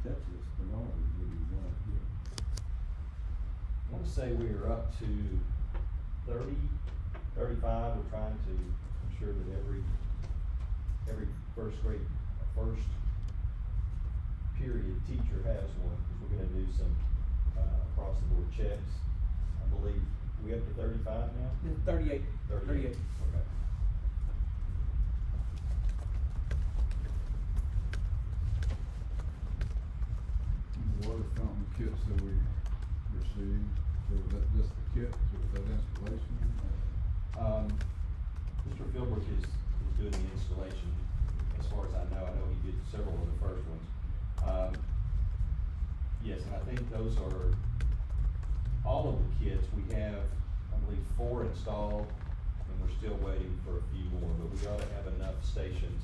touchless technology would be one here. I want to say we are up to 30, 35. We're trying to ensure that every first period teacher has one, because we're gonna do some, across the board checks. I believe, we up to 35 now? 38. 38. Okay. Water fountain kits that we received, so was that just the kits, or was that installation? Mr. Philbrook is doing the installation, as far as I know. I know he did several of the first ones. Yes, and I think those are all of the kits. We have, I believe, 4 installed, and we're still waiting for a few more, but we ought to have enough stations,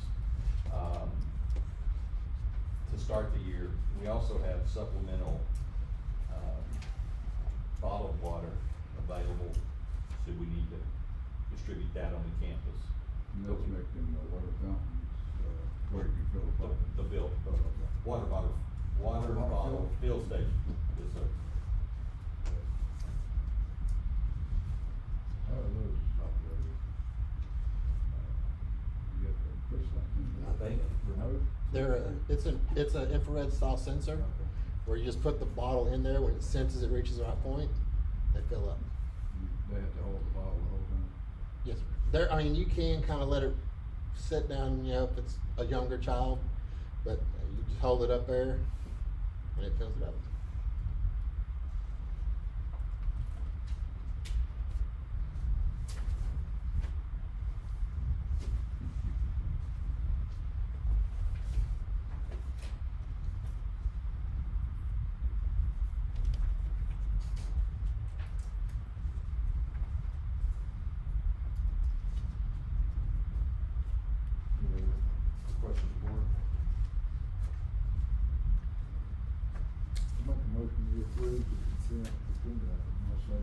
to start the year. We also have supplemental, bottled water available, should we need to distribute that on the campus. And those make them water fountains, where you can fill the bottle. The water bottle fill station, yes, sir. How are those operated? You get the push button? I think. Remote? It's an infrared style sensor, where you just put the bottle in there, when it senses it reaches the right point, they fill up. They have to hold the bottle the whole time? Yes, sir. I mean, you can kinda let it sit down, if it's a younger child, but you just hold it up there, and it fills it up. Questions, board? Make a motion to approve the consent agenda, I'll say.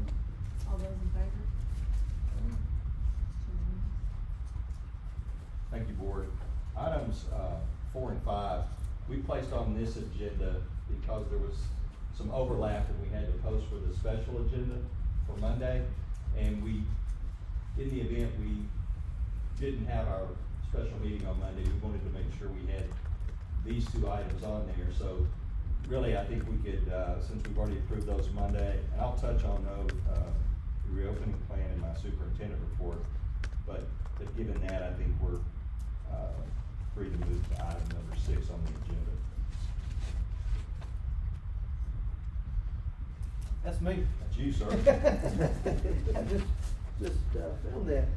All those in favor? Thank you, board. Items 4 and 5, we placed on this agenda because there was some overlap and we had to post for the special agenda for Monday. And we, in the event we didn't have our special meeting on Monday, we wanted to make sure we had these 2 items on there. So really, I think we could, since we've already approved those Monday, and I'll touch on those, the reopening plan in my superintendent report. But given that, I think we're free to move to item number 6 on the agenda. That's me. That's you, sir. I just found that.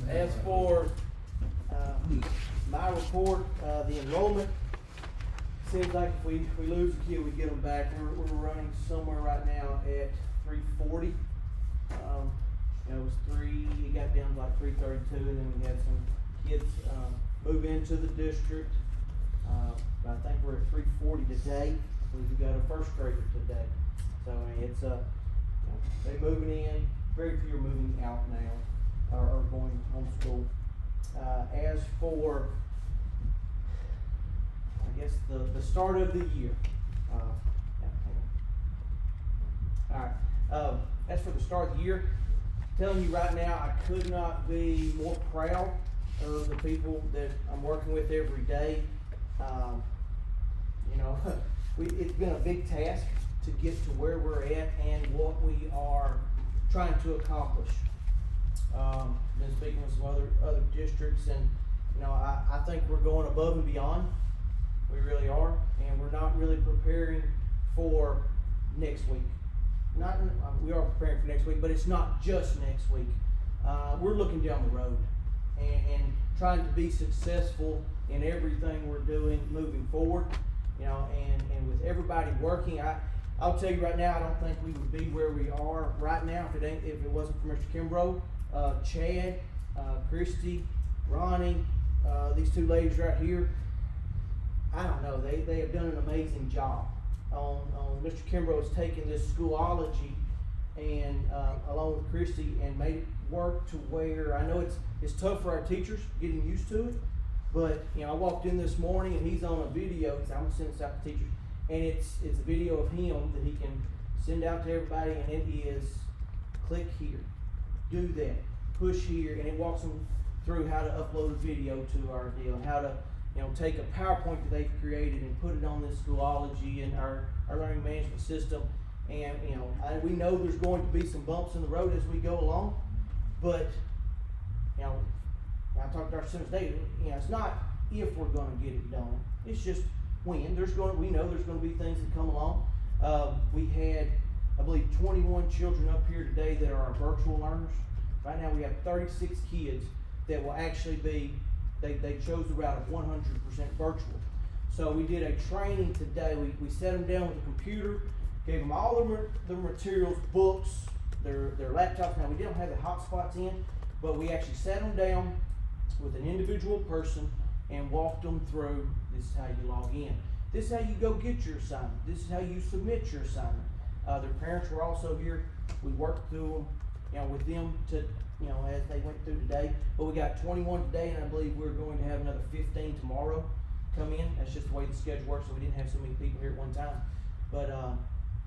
As for, my report, the enrollment, seems like if we lose a kid, we get them back. We're running somewhere right now at 340. It was it got down to like 332, and then we had some kids, move into the district. But I think we're at 340 today. We've got a first grader today. So, I mean, it's, they moving in, very few are moving out now, or going homeschool. As for, I guess, the start of the year, alright, as for the start of the year, telling you right now, I could not be more proud of the people that I'm working with every day. It's been a big task to get to where we're at and what we are trying to accomplish. Been speaking with some other districts, and I think we're going above and beyond. We really are, and we're not really preparing for next week. We are preparing for next week, but it's not just next week. We're looking down the road and trying to be successful in everything we're doing moving forward. And with everybody working, I'll tell you right now, I don't think we would be where we are right now if it wasn't for Mr. Kimbrough, Chad, Christy, Ronnie, these 2 ladies right here. I don't know, they have done an amazing job. Mr. Kimbrough has taken this schoolology and along with Christy and made it work to where I know it's tough for our teachers getting used to it, But, you know, I walked in this morning and he's on a video, cause I'm gonna send this out to teachers, and it's a video of him that he can send out to everybody, and it is click here, do that, push here, and it walks them through how to upload a video to our deal, and how to, you know, take a PowerPoint that they've created and put it on this Schoology and our learning management system. And, you know, we know there's going to be some bumps in the road as we go along, but, you know, I talked to our students today, you know, it's not if we're gonna get it done, it's just when. We know there's gonna be things that come along. We had, I believe, 21 children up here today that are our virtual learners. Right now we have 36 kids that will actually be, they chose the route of 100% virtual. So we did a training today. We sat them down with a computer, gave them all their materials, books, their laptops. Now we didn't have the hotspots in, but we actually sat them down with an individual person and walked them through, this is how you log in. This is how you go get your assignment. This is how you submit your assignment. Their parents were also here. We worked through them, you know, with them to, you know, as they went through today. But we got 21 today, and I believe we're going to have another 15 tomorrow come in. That's just the way the schedule works, so we didn't have so many people here at one time. But,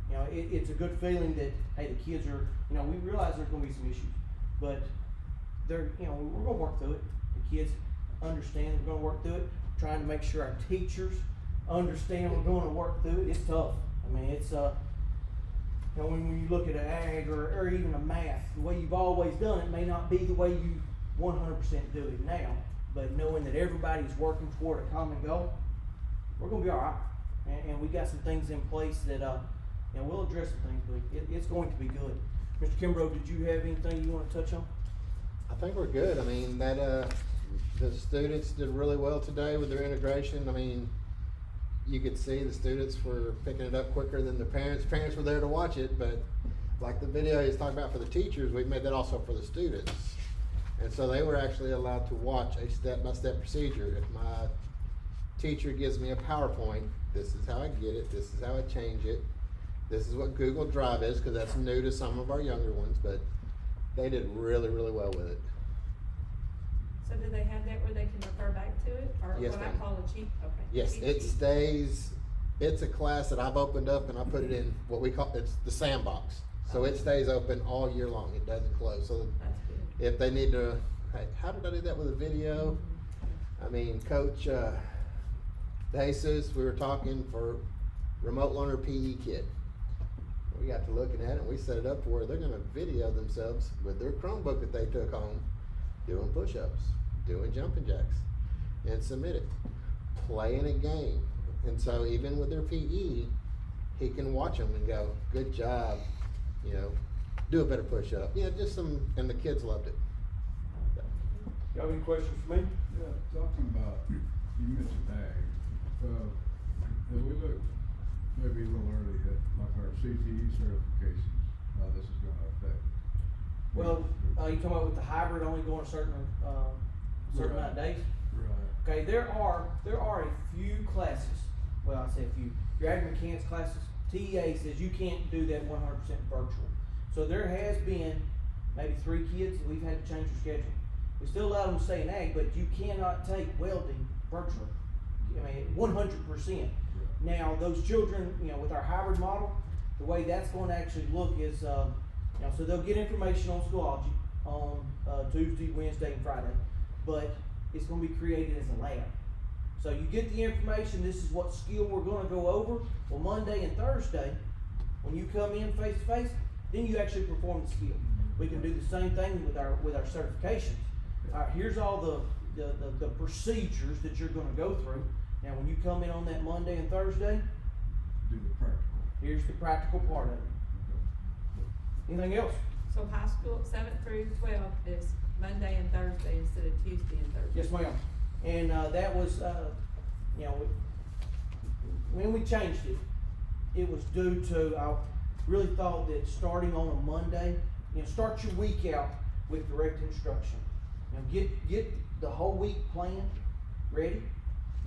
you know, it's a good feeling that, hey, the kids are, you know, we realize there's going to be some issues, but they're, you know, we're going to work through it. The kids understand we're going to work through it. Trying to make sure our teachers understand we're going to work through it. It's tough. I mean, it's, you know, when you look at an ag or even a math, the way you've always done it may not be the way you 100% do it now, but knowing that everybody's working toward a common goal, we're going to be all right. And we got some things in place that, you know, we'll address some things, but it's going to be good. Mr. Kimbrough, did you have anything you want to touch on? I think we're good. I mean, the students did really well today with their integration. I mean, you could see the students were picking it up quicker than the parents. Parents were there to watch it, but like the video he's talking about for the teachers, we made that also for the students. And so they were actually allowed to watch a step-by-step procedure. If my teacher gives me a PowerPoint, this is how I get it, this is how I change it. This is what Google Drive is, because that's new to some of our younger ones, but they did really, really well with it. So do they have that where they can refer back to it, or Yes, what I ma'am. call a cheat, okay? Yes, cheat it sheet? stays, it's a class that I've opened up and I put it in what we call, it's the sandbox. So it stays open all year long, it doesn't close. So That's good. if they need to, hey, how did I do that with a video? I mean, Coach Jesus, we were talking for remote learner PE kit. We got to looking at it, and we set it up to where they're gonna video themselves with their Chromebook that they took home, doing push-ups, doing jumping jacks, and submit it, playing a game. And so even with their PE, he can watch them and go, good job, you know, do a better push-up. Yeah, just some, and the kids loved it. Y'all have any questions for me? Yeah, talking about, you mentioned ag, if we look maybe a little early at like our CTE certifications, how this is gonna affect. Well, you talking about with the hybrid only going a certain amount of days? Right. Okay, there are a few classes, well, I say a few, your ag mechanics classes, TEA says you can't do that 100% virtual. So there has been maybe 3 kids that we've had to change their schedule. We still allow them to stay in ag, but you cannot take welding virtually. I mean, 100%. Now, those children, you know, with our hybrid model, the way that's going to actually look is, you know, so they'll get information on Schoology on Tuesday, Wednesday, and Friday, but it's going to be created as a lab. So you get the information, this is what skill we're going to go over. Well, Monday and Thursday, when you come in face to face, then you actually perform the skill. We can do the same thing with our certifications. Here's all the procedures that you're going to go through. Now, when you come in on that Monday and Thursday, Do the practical. here's the practical part of it. Anything else? So high school, 7th through 12th is Monday and Thursday instead of Tuesday and Thursday? Yes, ma'am. And that was, you know, when we changed it, it was due to, I really thought that starting on a Monday, you know, start your week out with direct instruction. You know, get the whole week planned, ready,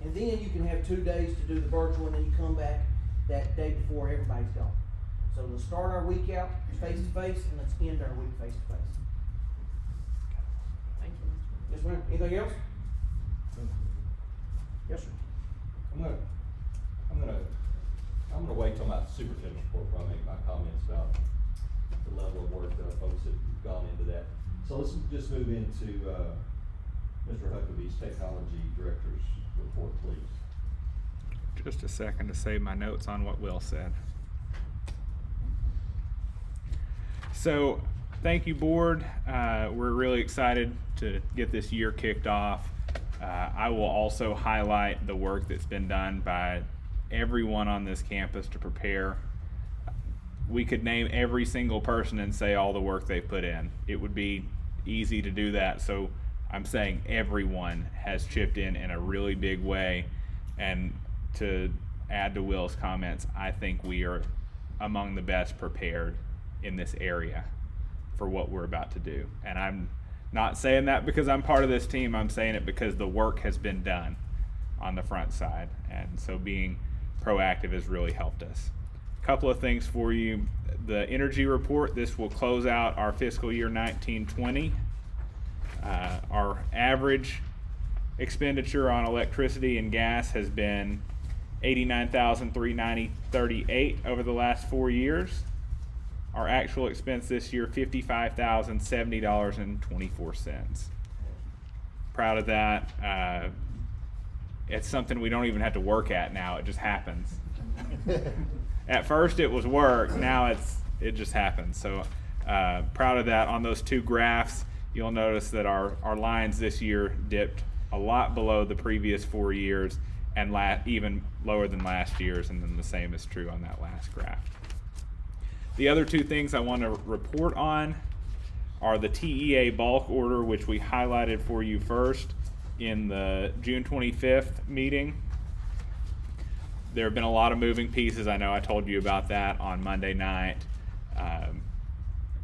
and then you can have 2 days to do the virtual, and then you come back that day before everybody's gone. So let's start our week out face to face, and let's end our week face to face. Thank you, Mr. Yes, ma'am. Anything else? Yes, sir. I'm gonna wait till my superintendent's report before I make my comments about the level of work that folks have gone into that. So let's just move into, Mr. Huckabee's Technology Director's report, please. Just a second to save my notes on what Will said. So, thank you, board. We're really excited to get this year kicked off. I will also highlight the work that's been done by everyone on this campus to prepare. We could name every single person and say all the work they put in. It would be easy to do that, so I'm saying everyone has chipped in a really big way. And to add to Will's comments, I think we are among the best prepared in this area for what we're about to do. And I'm not saying that because I'm part of this team, I'm saying it because the work has been done on the front side. And so being proactive has really helped us. A couple of things for you. The energy report, this will close out our fiscal year 19-20. Our average expenditure on electricity and gas has been $89,390.38 over the last 4 years. Our actual expense this year, $55,070.24. Proud of that. It's something we don't even have to work at now, it just happens. At first it was work, now it just happens. So proud of that. On those two graphs, you'll notice that our lines this year dipped a lot below the previous 4 years and even lower than last year's, and then the same is true on that last graph. The other two things I want to report on are the TEA bulk order, which we highlighted for you first in the June 25th meeting. There have been a lot of moving pieces. I know I told you about that on Monday night.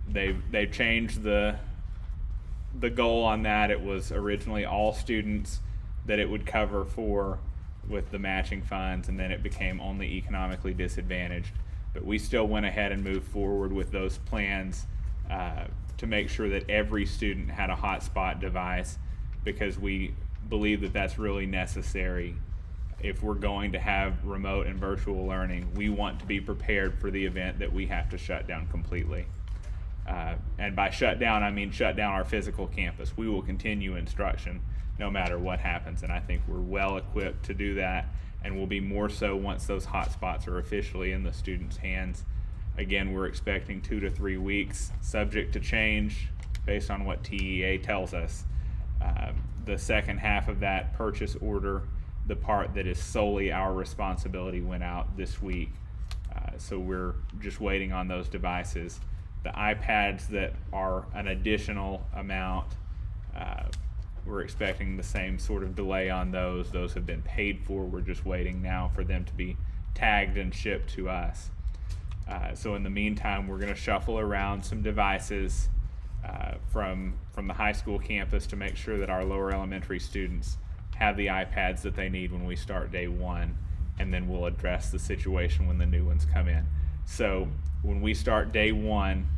They've changed the goal on that. It was originally all students that it would cover for with the matching funds, and then it became only economically disadvantaged. But we still went ahead and moved forward with those plans to make sure that every student had a hotspot device, because we believe that that's really necessary. If we're going to have remote and virtual learning, we want to be prepared for the event that we have to shut down completely. And by shut down, I mean shut down our physical campus. We will continue instruction no matter what happens, and I think we're well equipped to do that, and will be more so once those hotspots are officially in the students' hands. Again, we're expecting 2 to 3 weeks, subject to change based on what TEA tells us. The second half of that purchase order, the part that is solely our responsibility, went out this week. So we're just waiting on those devices. The iPads that are an additional amount, we're expecting the same sort of delay on those. Those have been paid for. We're just waiting now for them to be tagged and shipped to us. So in the meantime, we're going to shuffle around some devices from the high school campus to make sure that our lower elementary students have the iPads that they need when we start day one, and then we'll address the situation when the new ones come in. So when we start day one,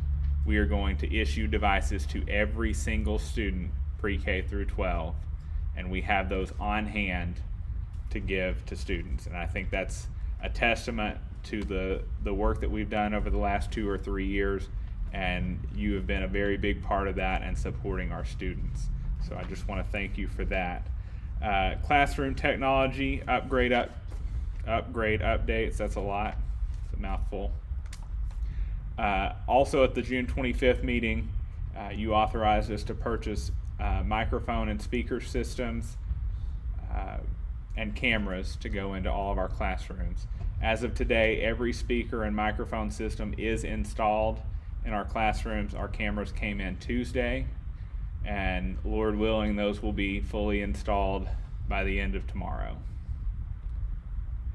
we are going to issue devices to every single student pre-K through 12, and we have those on hand to give to students. And I think that's a testament to the work that we've done over the last 2 or 3 years, and you have been a very big part of that and supporting our students. So I just want to thank you for that. Classroom technology upgrade updates, that's a lot, it's a mouthful. Also at the June 25th meeting, you authorized us to purchase microphone and speaker systems and cameras to go into all of our classrooms. As of today, every speaker and microphone system is installed in our classrooms. Our cameras came in Tuesday, and Lord willing, those will be fully installed by the end of tomorrow.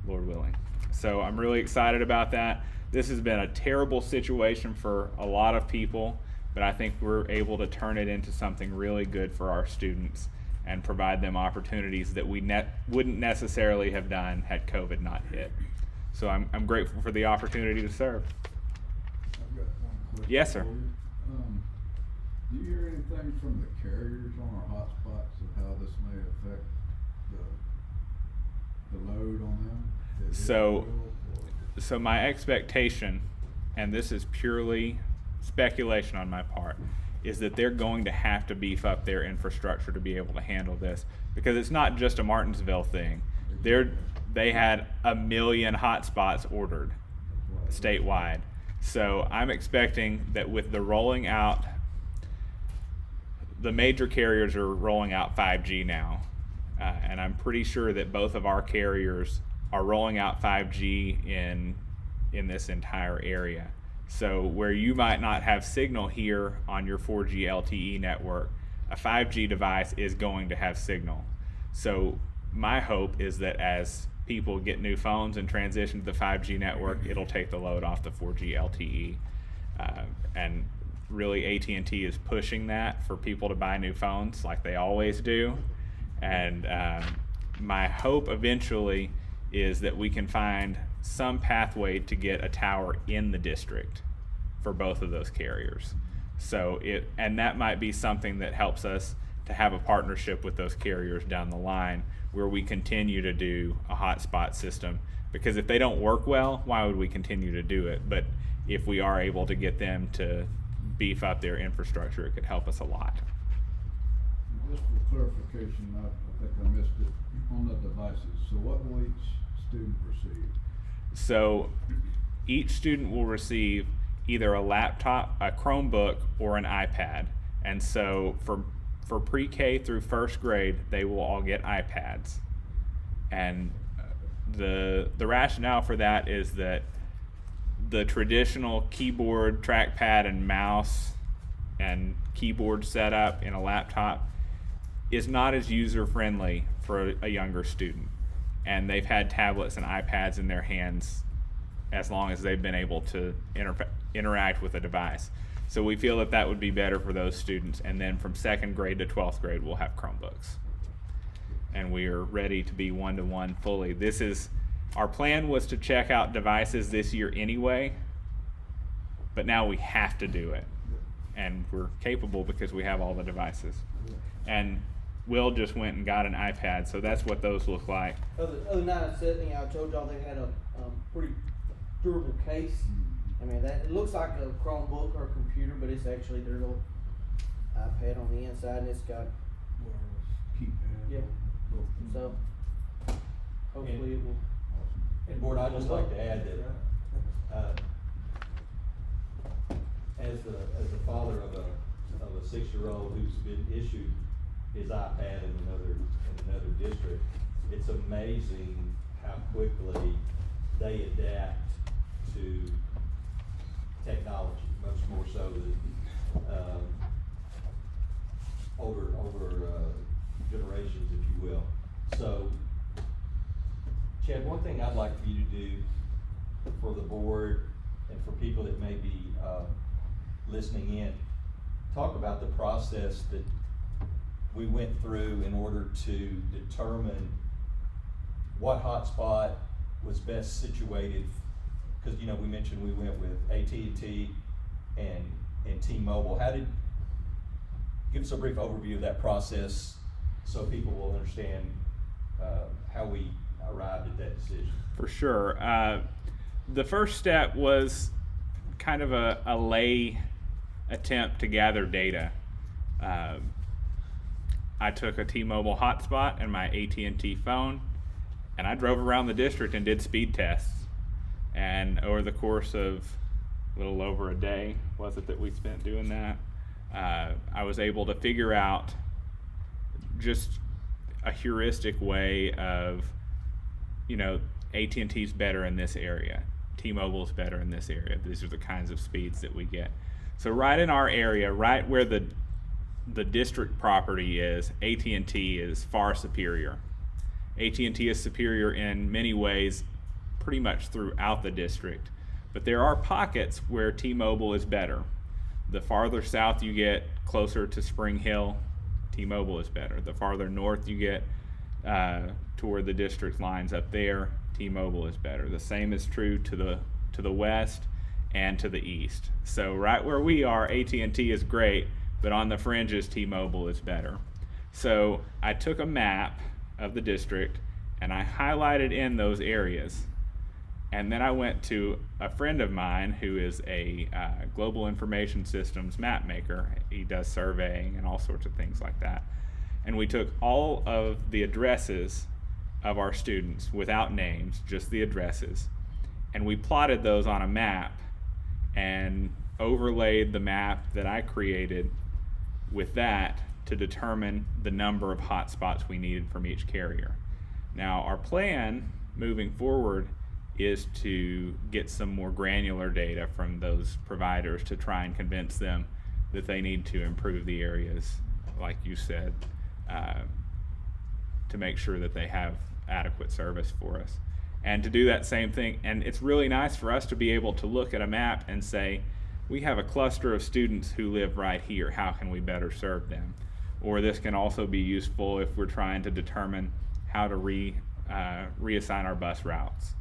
Lord willing. So I'm really excited about that. This has been a terrible situation for a lot of people, but I think we're able to turn it into something really good for our students and provide them opportunities that we wouldn't necessarily have done had COVID not hit. So I'm grateful for the opportunity to serve. I've got one question. Yes, sir. for you. Do you hear anything from the carriers on our hotspots of how this may affect the So my expectation, and this is purely speculation on my part, is that they're going to have to beef up their infrastructure to be able to handle this, because it's not just a Martinsville thing. They had 1 million hotspots ordered statewide. So I'm expecting that with the rolling out, the major carriers are rolling out 5G now. And I'm pretty sure that both of our carriers are rolling out 5G in this entire area. So where you might not have signal here on your 4G LTE network, a 5G device is going to have signal. So my hope is that as people get new phones and transition to the 5G network, it'll take the load off the 4G LTE. And really AT&T is pushing that for people to buy new phones like they always do. And my hope eventually is that we can find some pathway to get a tower in the district for both of those carriers. So and that might be something that helps us to have a partnership with those carriers down the line, where we continue to do a hotspot system. Because if they don't work well, why would we continue to do it? But if we are able to get them to beef up their infrastructure, it could help us a lot. Just for clarification, I think I missed it, on the devices, so what will each student receive? So each student will receive either a laptop, a Chromebook, or an iPad. And so for pre-K through first grade, they will all get iPads. And the rationale for that is that the traditional keyboard, trackpad, and mouse and keyboard setup in a laptop is not as user-friendly for a younger student. And they've had tablets and iPads in their hands as long as they've been able to interact with a device. So we feel that that would be better for those students. And then from 2nd grade to 12th grade, we'll have Chromebooks. And we are ready to be one-to-one fully. Our plan was to check out devices this year anyway, but now we have to do it. And we're capable because we have all the devices. And Will just went and got an iPad, so that's what those look like. Other night I said, I told y'all they had a pretty durable case. I mean, it looks like a Chromebook or a computer, but it's actually their little iPad on the inside, and it's got, Keypad. yeah. So hopefully it will. And Board, I'd just like to add that, as the father of a 6-year-old who's been issued his iPad in another district, it's amazing how quickly they adapt to technology, much more so than older generations, if you will. So, Chad, one thing I'd like for you to do for the board and for people that may be listening in, talk about the process that we went through in order to determine what hotspot was best situated. Because we mentioned we went with AT&T and T-Mobile. Give us a brief overview of that process so people will understand how we arrived at that decision. For sure. The first step was kind of a lay attempt to gather data. I took a T-Mobile hotspot and my AT&T phone, and I drove around the district and did speed tests. And over the course of a little over a day, was it that we spent doing that, I was able to figure out just a heuristic way of, AT&T's better in this area, T-Mobile's better in this area. These are the kinds of speeds that we get. So right in our area, right where the district property is, AT&T is far superior. AT&T is superior in many ways, pretty much throughout the district. But there are pockets where T-Mobile is better. The farther south you get, closer to Spring Hill, T-Mobile is better. The farther north you get to where the district lines up there, T-Mobile is better. The same is true to the west and to the east. So right where we are, AT&T is great, but on the fringes, T-Mobile is better. So I took a map of the district and I highlighted in those areas And then I went to a friend of mine who is a global information systems map maker. He does surveying and all sorts of things like that. And we took all of the addresses of our students without names, just the addresses, and we plotted those on a map and overlaid the map that I created with that to determine the number of hotspots we needed from each carrier. Now, our plan moving forward is to get some more granular data from those providers to try and convince them that they need to improve the areas, like you said, to make sure that they have adequate service for us. And to do that same thing, and it's really nice for us to be able to look at a map and say, we have a cluster of students who live right here, how can we better serve them? Or this can also be useful if we're trying to determine how to reassign our bus routes.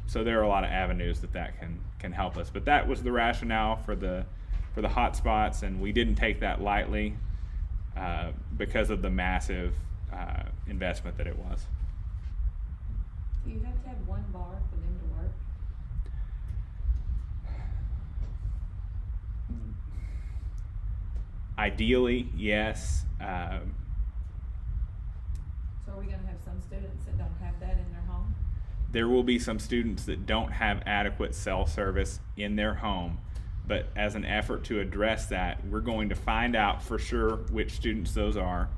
So there are a lot of avenues that can help us. But that was the rationale for the hotspots, and we didn't take that lightly because of the massive investment that it was. Do you have to have one bar for them to work? Ideally, yes. So are we gonna have some students that don't have that in their home? There will be some students that don't have adequate cell service in their home, but as an effort to address that, we're going to find out for sure which students those are,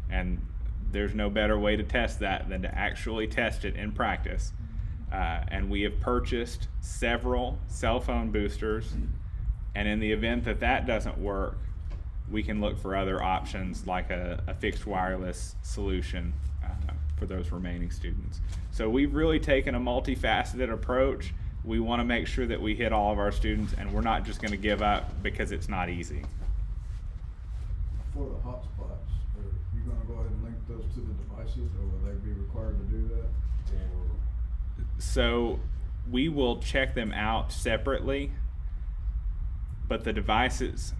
and there's no better way to test that than to actually test it in practice. And we have purchased several cell phone boosters, and in the event that that doesn't work, we can look for other options like a fixed wireless solution for those remaining students. So we've really taken a multifaceted approach. We want to make sure that we hit all of our students, and we're not just going to give up because it's not easy. For the hotspots, are you gonna go ahead and link those to the devices, or will they be required to do that? Or So we will check them out separately, but the devices,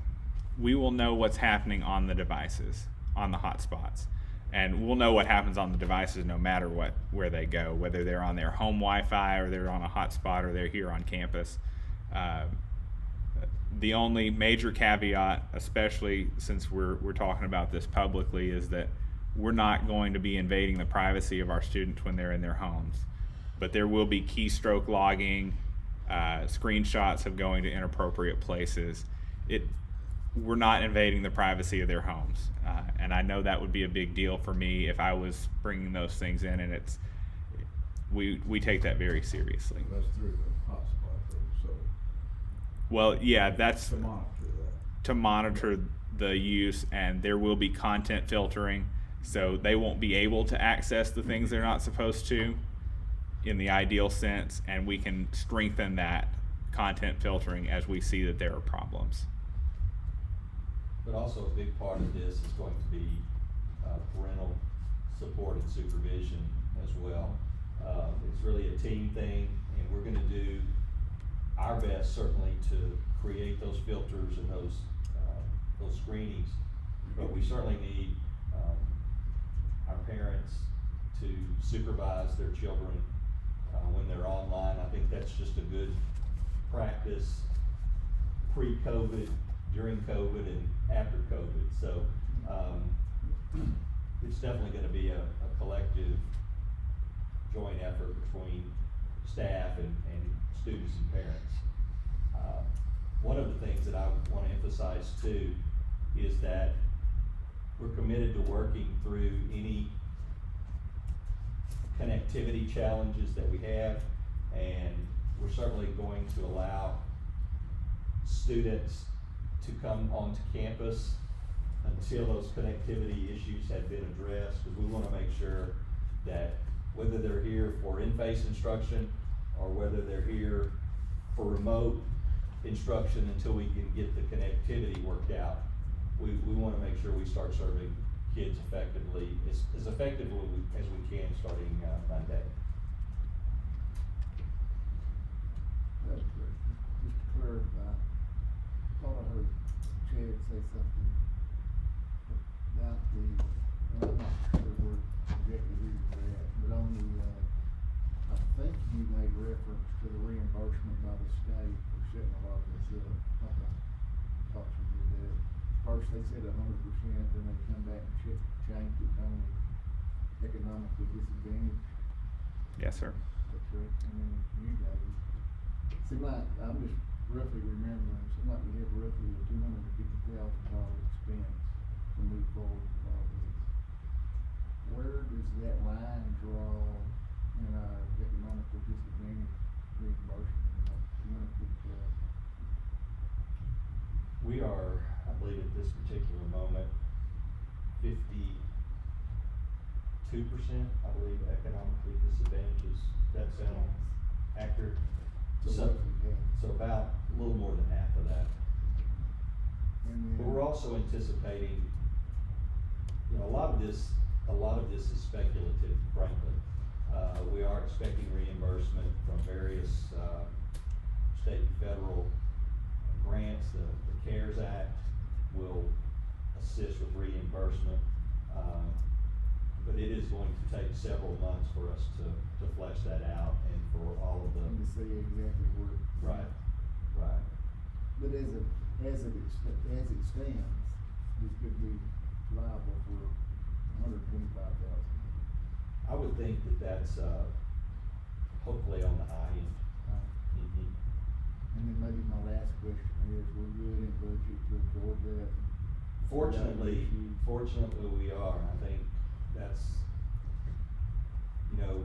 we will know what's happening on the devices, on the hotspots. And we'll know what happens on the devices no matter where they go, whether they're on their home Wi-Fi or they're on a hotspot or they're here on campus. The only major caveat, especially since we're talking about this publicly, is that we're not going to be invading the privacy of our students when they're in their homes. But there will be keystroke logging, screenshots of going to inappropriate places. We're not invading the privacy of their homes. And I know that would be a big deal for me if I was bringing those things in, and we take that very seriously. that's through the hotspot though, so Well, yeah, that's to monitor that. to monitor the use, and there will be content filtering, so they won't be able to access the things they're not supposed to in the ideal sense, and we can strengthen that content filtering as we see that there are problems. But also a big part of this is going to be parental support and supervision as well. It's really a team thing, and we're gonna do our best certainly to create those filters and those screenings. But we certainly need our parents to supervise their children when they're online. I think that's just a good practice pre-COVID, during COVID, and after COVID. So it's definitely gonna be a collective joint effort between staff and students and parents. One of the things that I want to emphasize too is that we're committed to working through any connectivity challenges that we have, and we're certainly going to allow students to come onto campus until those connectivity issues have been addressed, because we want to make sure that whether they're here for in-face instruction or whether they're here for remote instruction until we can get the connectivity worked out, we want to make sure we start serving kids effectively, as effectively as we can starting Monday. That's good. Just to clarify, I thought I heard Chad say something about I'm not sure where exactly we were at, but on the, I think you made reference to the reimbursement by the state for setting a lot of this up. Like I talked to you today. First they said 100%, then they come back and changed it to only economically disadvantaged. Yes, sir. That's correct. And then you guys, seem like, I'm just roughly remembering, it seemed like we have roughly a $250,000 expense to move forward with all this. Where does that line draw in our economical disadvantage reimbursement? We are, I believe at this particular moment, 52%, I believe, economically disadvantaged. Does that sound accurate? So about a little more than half of that. And But we're also anticipating, you know, a lot of this is speculative, frankly. We are expecting reimbursement from various, state and federal grants. The CARES Act will assist with reimbursement. But it is going to take several months for us to flesh that out and for all of and to the. see exactly where. Right, right. But as it stands, we could be liable for $125,000. I would think that that's, hopefully on the high end. Mhm. And then maybe my last question is, we're good in budget to absorb that? Fortunately, we are, and I think that's, you know,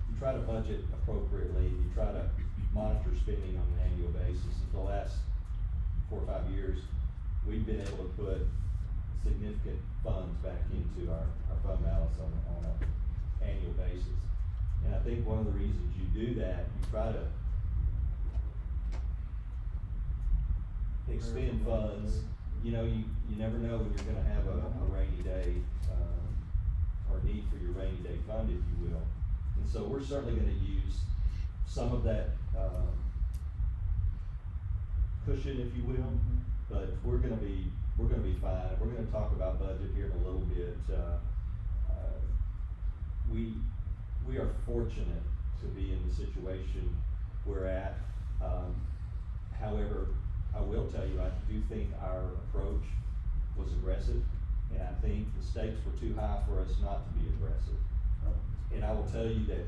you try to budget appropriately, you try to monitor spending on an annual basis. For the last 4 or 5 years, we've been able to put significant funds back into our fund balance on an annual basis. And I think one of the reasons you do that, you try to expend funds. You know, you never know when you're gonna have a rainy day, or need for your rainy day fund, if you will. And so we're certainly gonna use some of that, cushion, if you will, but we're gonna be fine. We're gonna talk about budget here in a little bit. We are fortunate to be in the situation we're at. However, I will tell you, I do think our approach was aggressive, and I think the stakes were too high for us not to be aggressive. And I will tell you that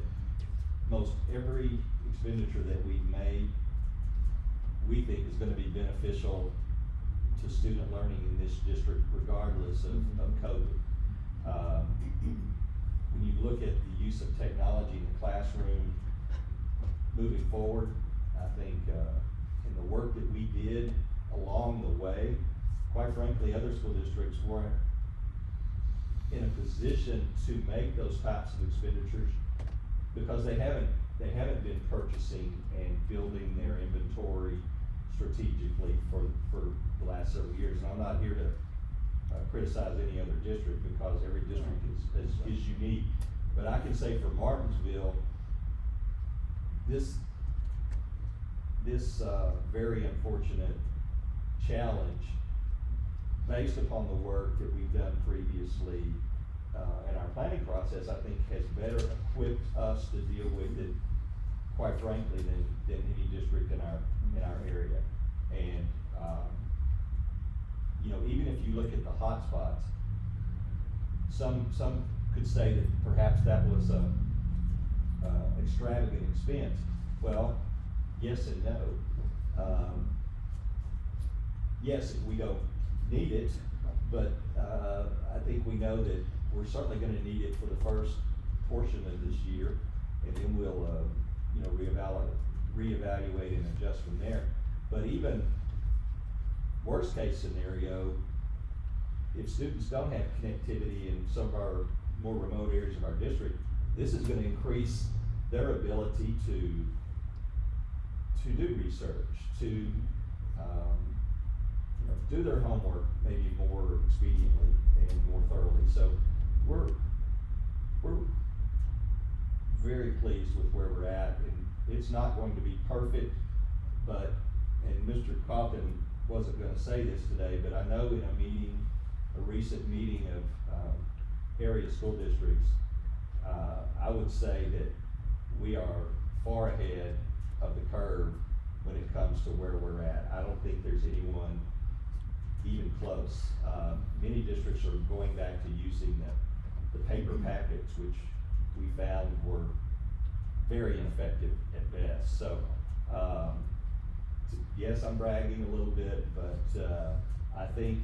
most every expenditure that we've made, we think is gonna be beneficial to student learning in this district regardless of COVID. When you look at the use of technology in the classroom moving forward, I think, in the work that we did along the way, quite frankly, other school districts weren't in a position to make those types of expenditures because they haven't been purchasing and building their inventory strategically for the last several years. And I'm not here to criticize any other district because every district is unique. But I can say for Martinsville, this very unfortunate challenge, based upon the work that we've done previously in our planning process, I think has better equipped us to deal with it, quite frankly, than any district in our area. And you know, even if you look at the hot spots, some could say that perhaps that was a extravagant expense. Well, yes and no. Yes, if we don't need it, but I think we know that we're certainly gonna need it for the first portion of this year, and then we'll, you know, reevaluate and adjust from there. But even worst case scenario, if students don't have connectivity in some of our more remote areas of our district, this is gonna increase their ability to do research, to you know, do their homework maybe more expediently and more thoroughly. So we're very pleased with where we're at, and it's not going to be perfect, but, and Mr. Coffin wasn't gonna say this today, but I know in a recent meeting of area school districts, I would say that we are far ahead of the curve when it comes to where we're at. I don't think there's anyone even close. Many districts are going back to using the paper packets, which we found were very ineffective at best. So, yes, I'm bragging a little bit, but I think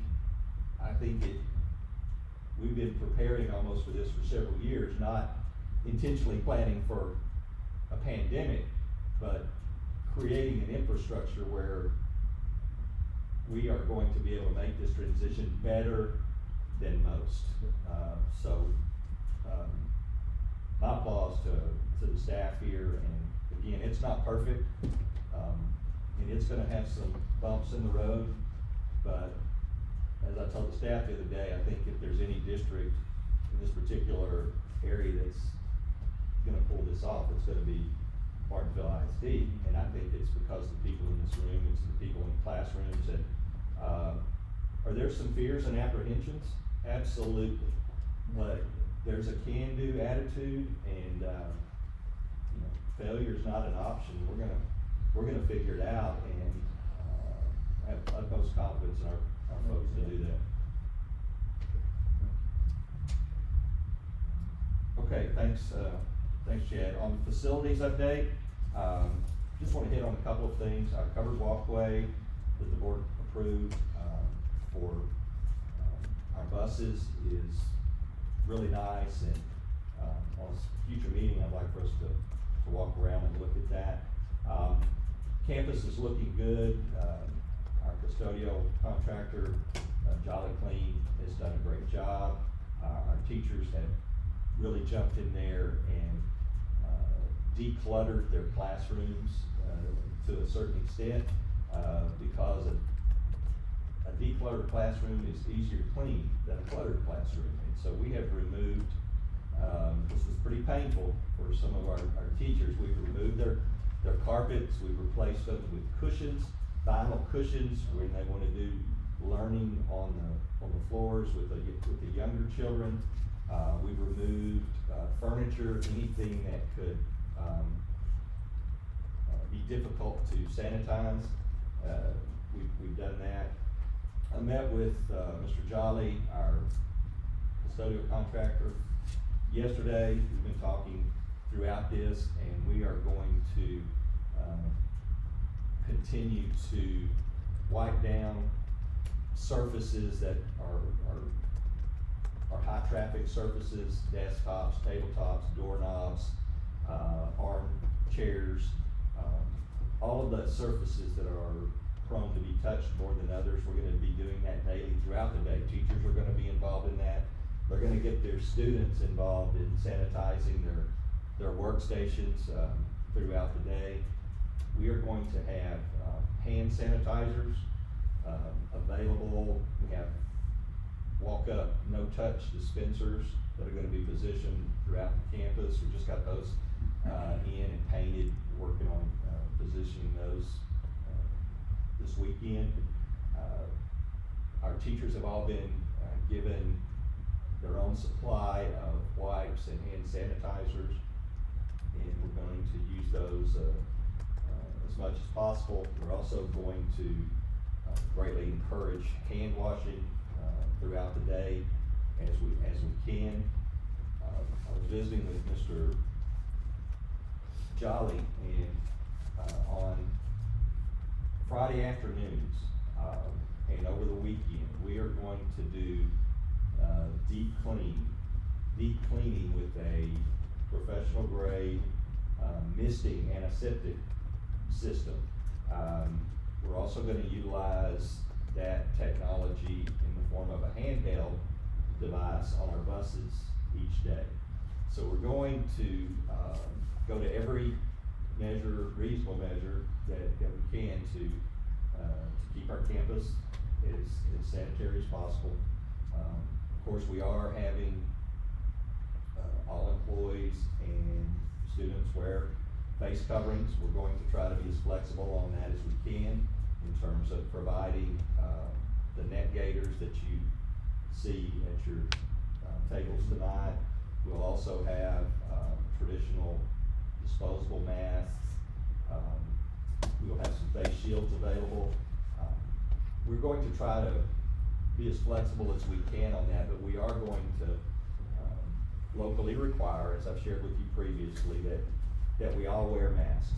we've been preparing almost for this for several years, not intentionally planning for a pandemic, but creating an infrastructure where we are going to be able to make this transition better than most. My applause to the staff here, and again, it's not perfect, and it's gonna have some bumps in the road, but as I told the staff the other day, I think if there's any district in this particular area that's gonna pull this off, it's gonna be Martinsville ISD, and I think it's because the people in this room, it's the people in the classrooms, and, are there some fears and apprehensions? Absolutely, but there's a can-do attitude, and, failure's not an option. We're gonna figure it out, and, have utmost confidence in our folks to do that. Okay, thanks, Chad. On the facilities update, just wanna hit on a couple of things. Our covered walkway that the board approved, for, our buses is really nice, and, on a future meeting, I'd like for us to walk around and look at that. Campus is looking good. Our custodial contractor, Jolly Clean, has done a great job. Our teachers have really jumped in there and decluttered their classrooms to a certain extent, because a decluttered classroom is easier to clean than a cluttered classroom. And so we have removed, this was pretty painful for some of our teachers, we've removed their carpets, we've replaced them with cushions, vinyl cushions, when they wanna do learning on the floors with the younger children. We've removed furniture, anything that could be difficult to sanitize. We've done that. I met with Mr. Jolly, our custodial contractor, yesterday. We've been talking throughout this, and we are going to continue to wipe down surfaces that are high traffic surfaces, desktops, tabletops, doorknobs, armchairs, all of the surfaces that are prone to be touched more than others. We're gonna be doing that daily throughout the day. Teachers are gonna be involved in that. They're gonna get their students involved in sanitizing their workstations throughout the day. We are going to have hand sanitizers available. We have walk-up, no-touch dispensers that are gonna be positioned throughout the campus. We just got those in and painted, working on positioning those this weekend. Our teachers have all been given their own supply of wipes and hand sanitizers, and we're going to use those as much as possible. We're also going to greatly encourage hand washing throughout the day as we can. I was visiting with Mr. Jolly, and on Friday afternoons and over the weekend, we are going to do deep cleaning with a professional grade misting antiseptic system. We're also going to utilize that technology in the form of a handheld device on our buses each day. So we're going to go to every reasonable measure that we can to keep our campus as sanitary as possible. Of course, we are having all employees and students wear face coverings. We're going to try to be as flexible on that as we can in terms of providing the net gaiters that you see at your tables tonight. We'll also have traditional disposable masks. We'll have some face shields available. We're going to try to be as flexible as we can on that, but we are going to locally require, as I've shared with you previously, that we all wear masks.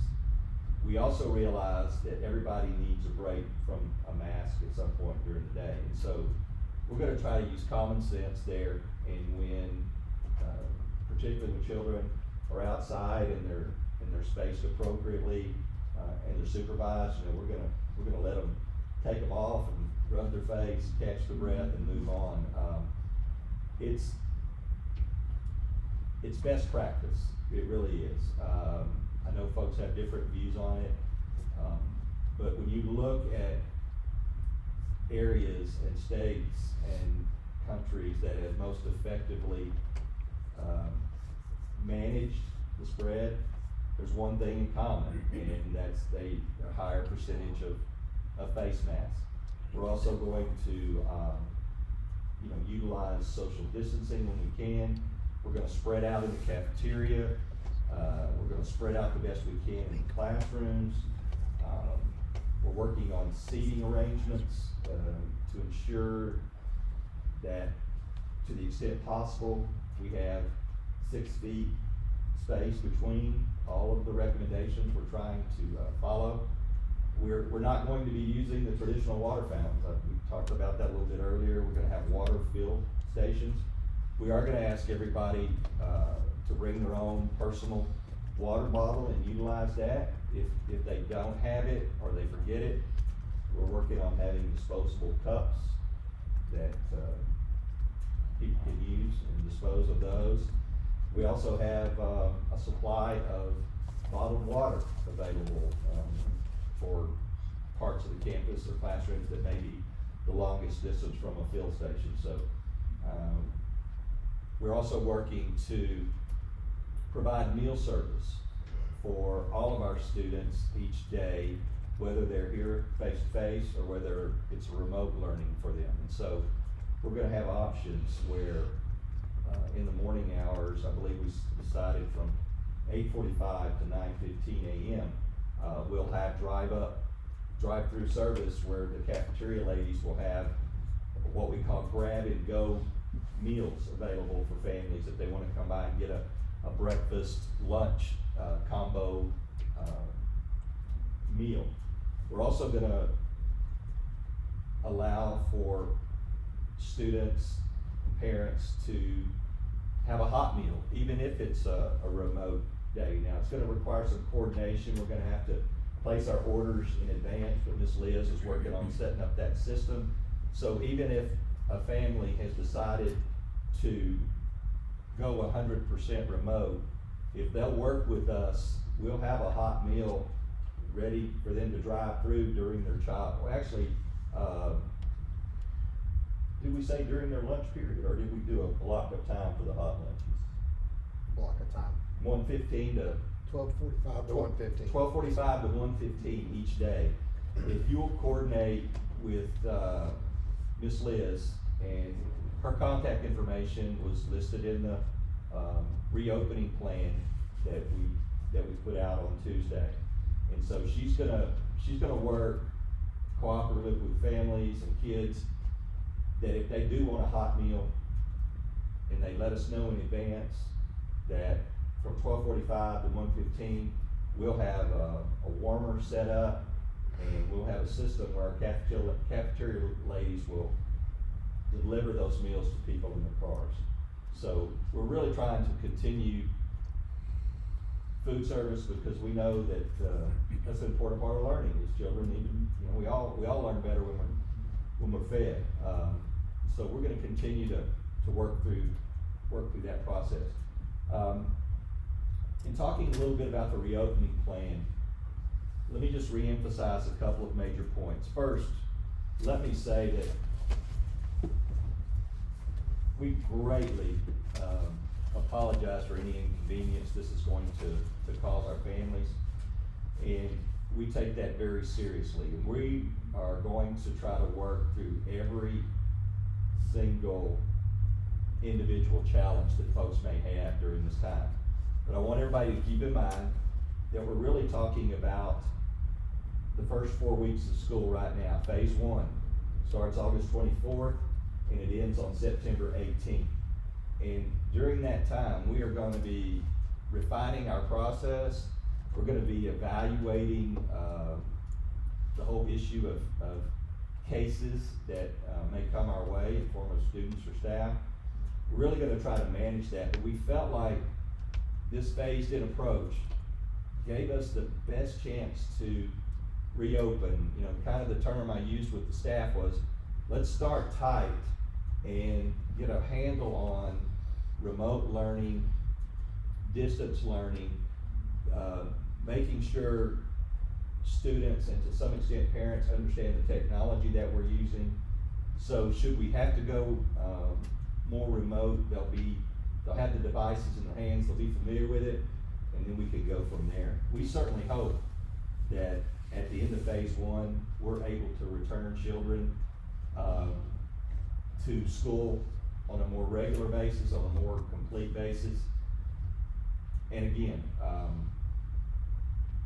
We also realize that everybody needs a break from a mask at some point during the day, and so we're gonna try to use common sense there, and when, particularly when children are outside and they're spaced appropriately, and they're supervised, you know, we're gonna let them take them off and rub their face, catch the breath, and move on. It's best practice, it really is. I know folks have different views on it, but when you look at areas and states and countries that have most effectively managed the spread, there's one thing in common, and that's a higher percentage of face masks. We're also going to utilize social distancing when we can. We're gonna spread out in the cafeteria. We're gonna spread out the best we can in classrooms. We're working on seating arrangements to ensure that, to the extent possible, we have 6 feet space between all of the recommendations we're trying to follow. We're not going to be using the traditional water fountains. We talked about that a little bit earlier. We're gonna have water fill stations. We are gonna ask everybody to bring their own personal water bottle and utilize that. If they don't have it or they forget it, we're working on having disposable cups that people can use and dispose of those. We also have a supply of bottled water available for parts of the campus or classrooms that may be the longest distance from a fill station. So we're also working to provide meal service for all of our students each day, whether they're here face to face or whether it's remote learning for them. And so we're gonna have options where in the morning hours, I believe we decided from 8:45 to 9:15 a.m. We'll have drive-through service where the cafeteria ladies will have what we call grab and go meals available for families if they wanna come by and get a breakfast, lunch, combo meal. We're also gonna allow for students and parents to have a hot meal, even if it's a remote day. Now, it's gonna require some coordination. We're gonna have to place our orders in advance, but Ms. Liz is working on setting up that system. So even if a family has decided to go 100% remote, if they'll work with us, we'll have a hot meal ready for them to drive through during their did we say during their lunch period, or did we do a block of time for the hot lunches? Block of time. 1:15 to 12:45 to 1:15. 12:45 to 1:15 each day. If you'll coordinate with Miss Liz, and her contact information was listed in the reopening plan that we put out on Tuesday. And so she's gonna work cooperatively with families and kids, that if they do want a hot meal and they let us know in advance, that from 12:45 to 1:15, we'll have a warmer set up, and we'll have a system where our cafeteria ladies will deliver those meals to people in their cars. So we're really trying to continue food service, because we know that that's an important part of learning. Is children need, we all learn better when we're fed. So we're going to continue to work through that process. In talking a little bit about the reopening plan, let me just reemphasize a couple of major points. First, let me say that we greatly apologize for any inconvenience this is going to cause our families, and we take that very seriously. And we are going to try to work through every single individual challenge that folks may have during this time. But I want everybody to keep in mind that we're really talking about the first 4 weeks of school right now. Phase 1 starts August 24th and it ends on September 18th. And during that time, we are gonna be refining our process. We're gonna be evaluating the whole issue of cases that may come our way in form of students or staff. We're really gonna try to manage that, but we felt like this phased-in approach gave us the best chance to reopen. You know, kind of the term I used with the staff was, let's start tight and get a handle on remote learning, distance learning, making sure students and to some extent parents understand the technology that we're using. So should we have to go more remote, they'll have the devices in their hands, they'll be familiar with it, and then we can go from there. We certainly hope that at the end of phase 1, we're able to return children to school on a more regular basis, on a more complete basis. And again,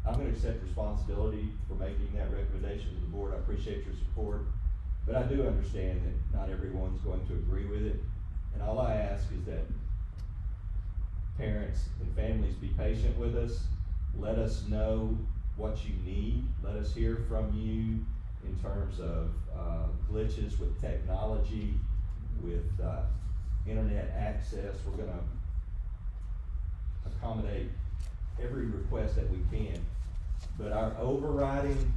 I'm gonna accept responsibility for making that recommendation to the board. I appreciate your support, but I do understand that not everyone's going to agree with it. And all I ask is that parents and families be patient with us. Let us know what you need. Let us hear from you in terms of glitches with technology, with internet access. We're gonna accommodate every request that we can. But our overriding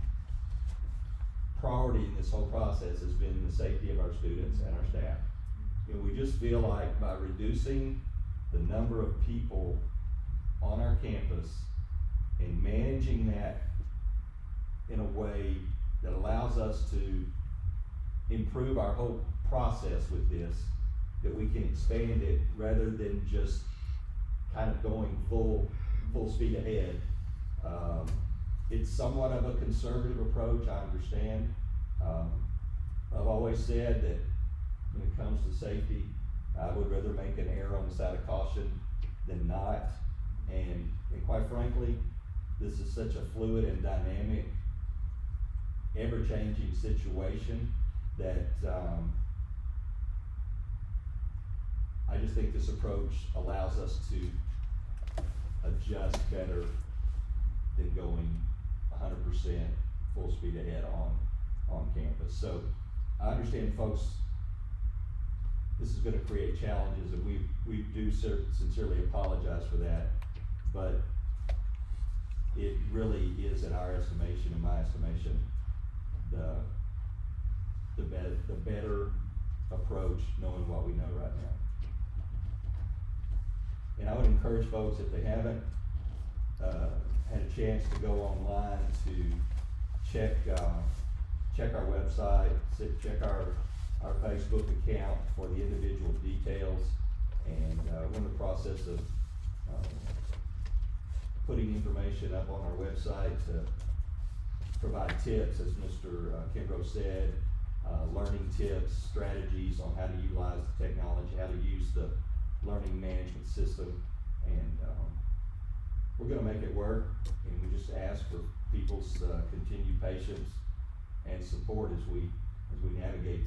priority in this whole process has been the safety of our students and our staff. You know, we just feel like by reducing the number of people on our campus and managing that in a way that allows us to improve our whole process with this, that we can expand it rather than just kind of going full speed ahead. It's somewhat of a conservative approach, I understand. I've always said that when it comes to safety, I would rather make an error on the side of caution than not. And quite frankly, this is such a fluid and dynamic, ever-changing situation that I just think this approach allows us to adjust better than going 100% full speed ahead on campus. So I understand, folks, this is gonna create challenges, and we do sincerely apologize for that, but it really is, in our estimation, in my estimation, the better approach, knowing what we know right now. And I would encourage folks, if they haven't had a chance to go online to check our website, check our Facebook account for the individual details, and we're in the process of putting information up on our website to provide tips, as Mr. Kimbrough said, learning tips, strategies on how to utilize the technology, how to use the learning management system, and we're gonna make it work, and we just ask for people's continued patience and support as we navigate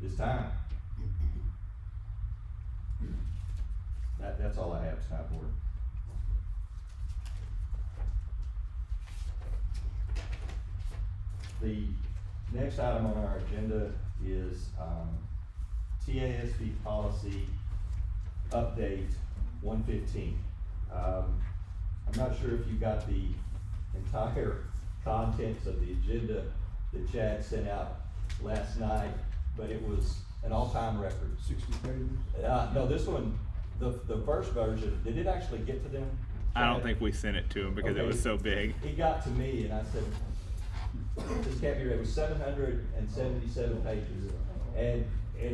this time. That's all I have tonight, board. The next item on our agenda is TASB policy update 115. I'm not sure if you got the entire contents of the agenda that Chad sent out last night, but it was an all-time record. 60 pages? No, this one, the first version, did it actually get to them? I don't think we sent it to him because it was so big. It got to me and I said, this can't be right. It was 777 pages. And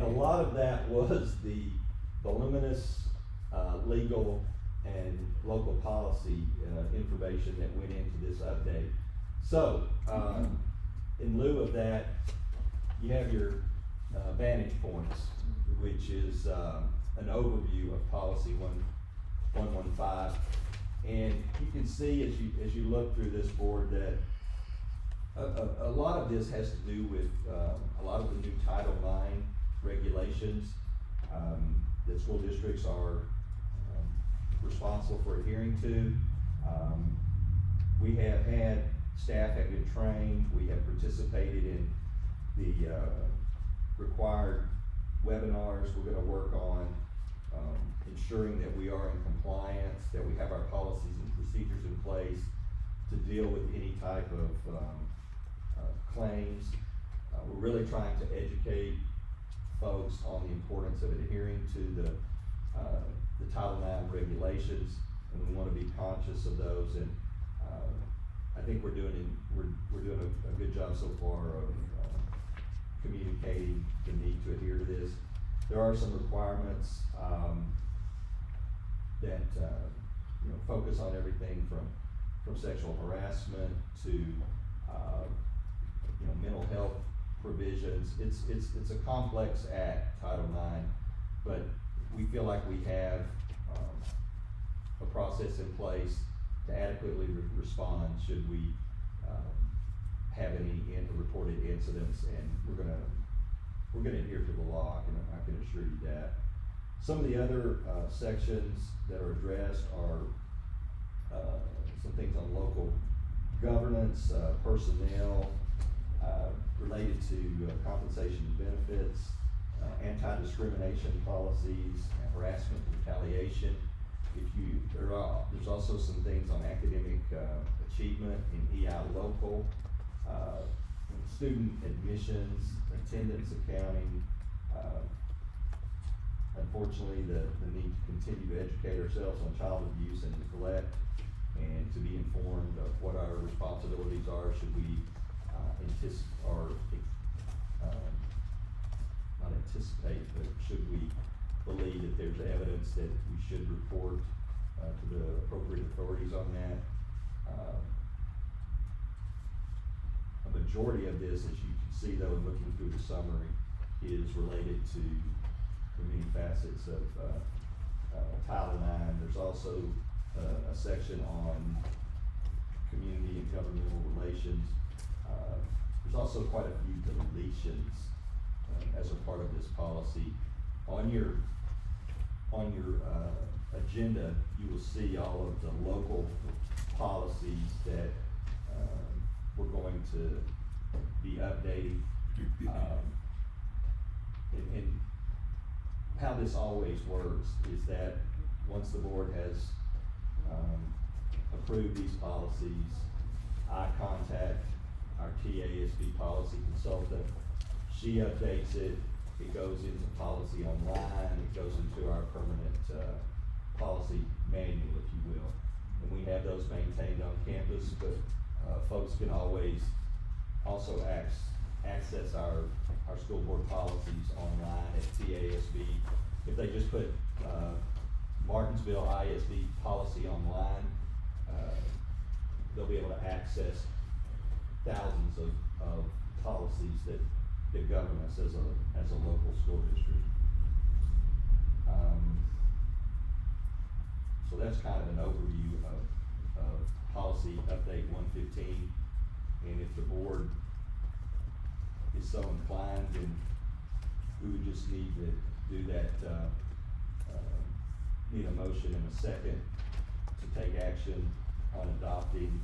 a lot of that was the voluminous legal and local policy information that went into this update. So, in lieu of that, you have your vantage points, which is an overview of policy 115. And you can see as you look through this board that a lot of this has to do with, a lot of the new Title IX regulations, that school districts are, responsible for adhering to. We have had staff have been trained, we have participated in the, required webinars. We're gonna work on, ensuring that we are in compliance, that we have our policies and procedures in place to deal with any type of, claims. We're really trying to educate folks on the importance of adhering to the Title IX regulations, and we wanna be conscious of those, and, I think we're doing a good job so far of, communicating the need to adhere to this. There are some requirements, that, focus on everything from sexual harassment to, mental health provisions. It's a complex act, Title IX, but we feel like we have, a process in place to adequately respond should we, have any reported incidents, and we're gonna adhere to the law, I can assure you that. Some of the other, sections that are addressed are, some things on local governance, personnel, related to compensation and benefits, anti-discrimination policies, harassment, retaliation. There's also some things on academic, achievement in EI local, student admissions, attendance accounting, unfortunately, the need to continue to educate ourselves on child abuse and neglect, and to be informed of what our responsibilities are should we, not anticipate, but should we believe that there's evidence that we should report, to the appropriate authorities on that. A majority of this, as you can see though, looking through the summary, is related to the many facets of, Title IX. There's also, a section on community and governmental relations. There's also quite a few deletions, as a part of this policy. On your agenda, you will see all of the local policies that, we're going to be updating. And how this always works is that once the board has, approved these policies, I contact our TASB policy consultant. She updates it, it goes into policy online, it goes into our permanent, policy manual, if you will. And we have those maintained on campus, but, folks can always also access our school board policies online at TASB. If they just put, Martinsville ISD policy online, they'll be able to access thousands of policies that govern us as a local school district. So that's kind of an overview of policy update 115. And if the board is so inclined, then we would just need to do that, need a motion and a second to take action on adopting.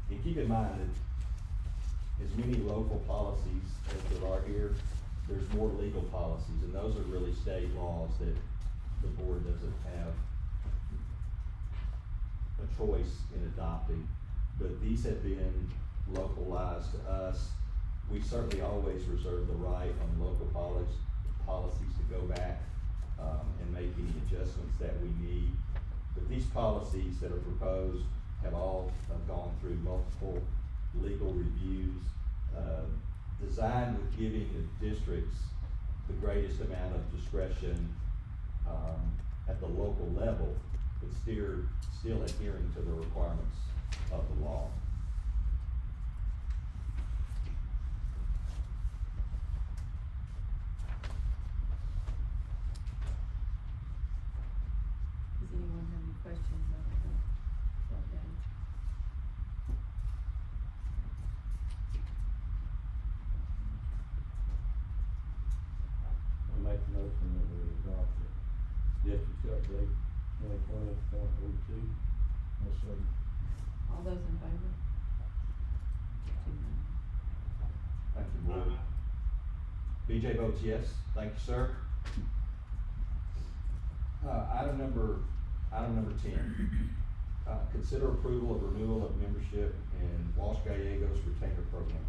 And keep in mind that as many local policies as there are here, there's more legal policies, and those are really state laws that the board doesn't have a choice in adopting. But these have been localized to us. We certainly always reserve the right on local policies to go back, and make any adjustments that we need. But these policies that are proposed have all gone through multiple legal reviews, designed with giving the districts the greatest amount of discretion, at the local level, but still adhering to the requirements of the law. Does anyone have any district update, 2020.02. No, sir. All those in favor? Two no. Thank you, board. BJ votes yes. Thank you, sir. Item number 10. Consider approval of renewal of membership in Walsh Gallegos retainer program.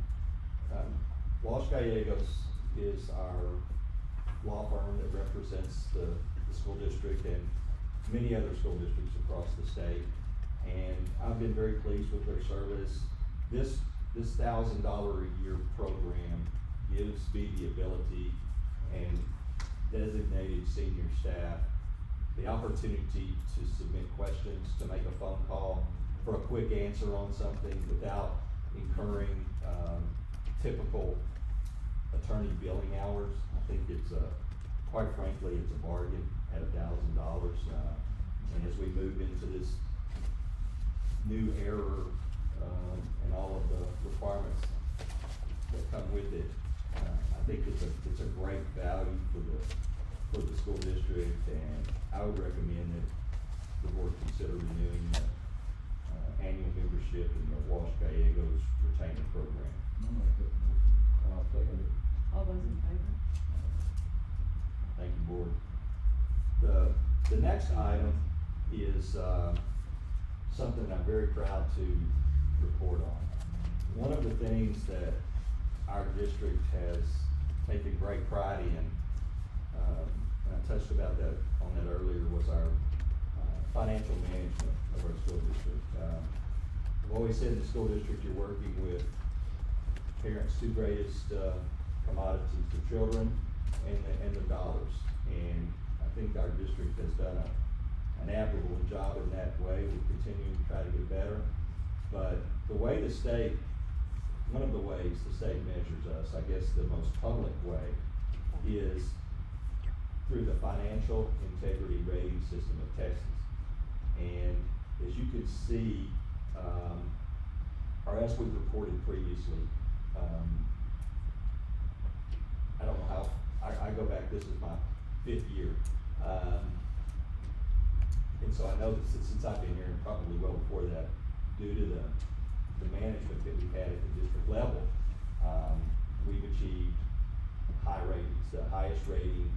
Walsh Gallegos is our law firm that represents the school district and many other school districts across the state. And I've been very pleased with their service. This $1,000 a year program gives me the ability and designated senior staff the opportunity to submit questions, to make a phone call for a quick answer on something without incurring typical attorney billing hours. I think it's quite frankly, it's a bargain at $1,000. And as we move into this new era and all of the requirements that come with it, I think it's a great value for the school district, and I would recommend that the board consider renewing the annual membership in the Walsh Gallegos retainer program. I'll make that motion. I'll second it. All those in favor? Thank you, board. The next item is something I'm very proud to report on. One of the things that our district has taken great pride in, and I touched on that earlier, was our financial management of our school district. I've always said in the school district, you're working with parents' two greatest commodities, the children and the dollars. And I think our district has done an admirable job in that way. We continue to try to get better. But one of the ways the state measures us, I guess the most public way, is through the financial integrity rating system of Texas. And as you can see, or as we've reported previously, I don't know how, I go back, this is my 5th year. And so I know that since I've been here, and probably well before that, due to the management that we've had at the district level, we've achieved high ratings, the highest rating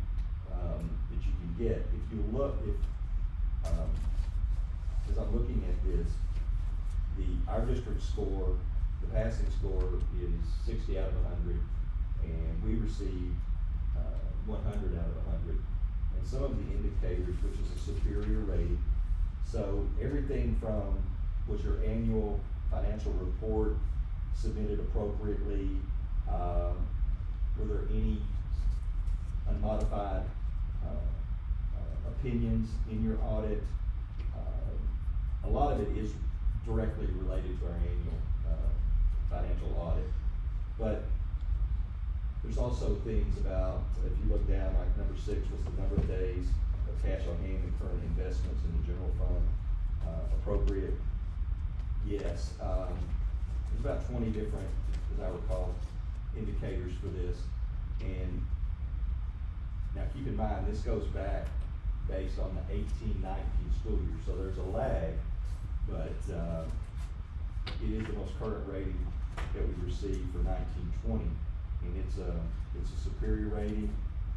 that you can get. If you look, as I'm looking at this, our district score, the passing score is 60 out of 100, and we received 100 out of 100. And some of the indicators, which is a superior rating, so everything from, was your annual financial report submitted appropriately? Were there any unmodified opinions in your audit? A lot of it is directly related to our annual financial audit. But there's also things about, if you look down, like number 6 was the number of days of cash on hand and current investments in the general fund appropriate. Yes, there's about 20 different, as I recall, indicators for this. And now keep in mind, this goes back based on the 18-19 school year, so there's a lag, but it is the most current rating that we received for 19-20, and it's a superior rating,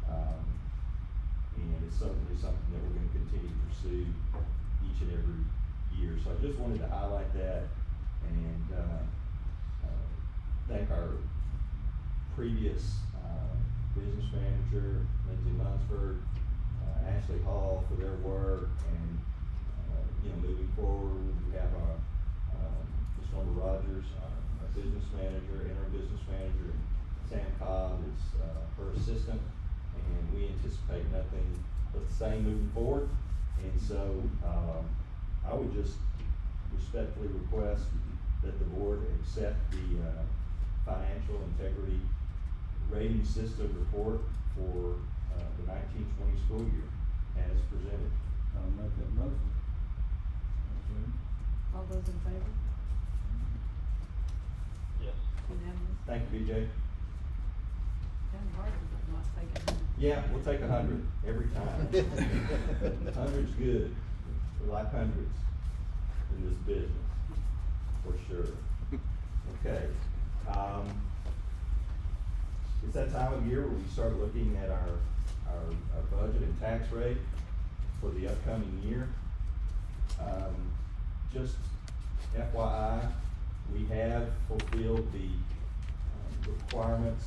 and it's certainly something that we're going to continue to pursue each and every year. So I just wanted to highlight that and thank our previous business manager, Lindsay Lunsford, Ashley Hall, for their work. And moving forward, we have our Ms. Norma Rogers, our business manager, interim business manager, and Sam Cobb is her assistant, and we anticipate nothing but the same moving forward. And so I would just respectfully request that the board accept the financial integrity rating system report for the 19-20 school year as presented. I'll make that motion. Okay. All those in favor? Yes. Unanimous. Thank you, BJ. kind of hard to not take it. Yeah, we'll take 100 every time. 100's good. We like hundreds in this business, for sure. Okay. It's that time of year where we start looking at our budget and tax rate for the upcoming year. Just FYI, we have fulfilled the requirements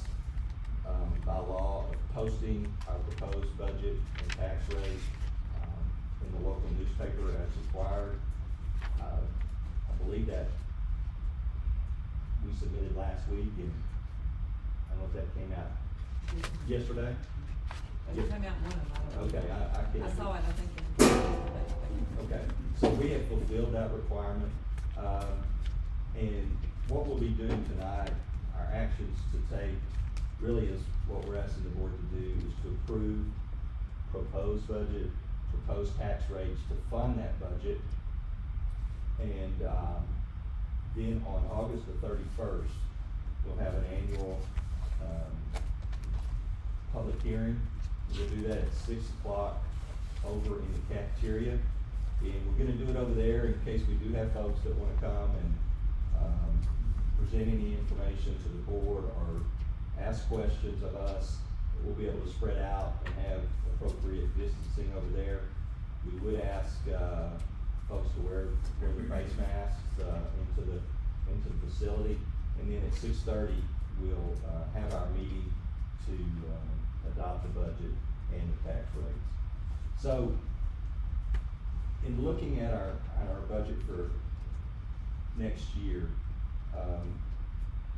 by law of posting our proposed budget and tax rate in the local newspaper as required. I believe that we submitted last week, and I don't know if that came out yesterday. It came out one of them, I don't know. Okay, I can't. I saw it, I think, in the Okay, so we have fulfilled that requirement, and what we'll be doing tonight, our actions to take, really is what we're asking the board to do is to approve proposed budget, proposed tax rates to fund that budget. And, then on August the 31st, we'll have an annual, public hearing. We'll do that at 6 o'clock over in the cafeteria. And we're gonna do it over there in case we do have folks that wanna come and, present any information to the board or ask questions of us. We'll be able to spread out and have appropriate distancing over there. We would ask, folks to wear their face masks, into the facility. And then at 6:30, we'll, have our meeting to, adopt the budget and the tax rates. So, in looking at our budget for next year,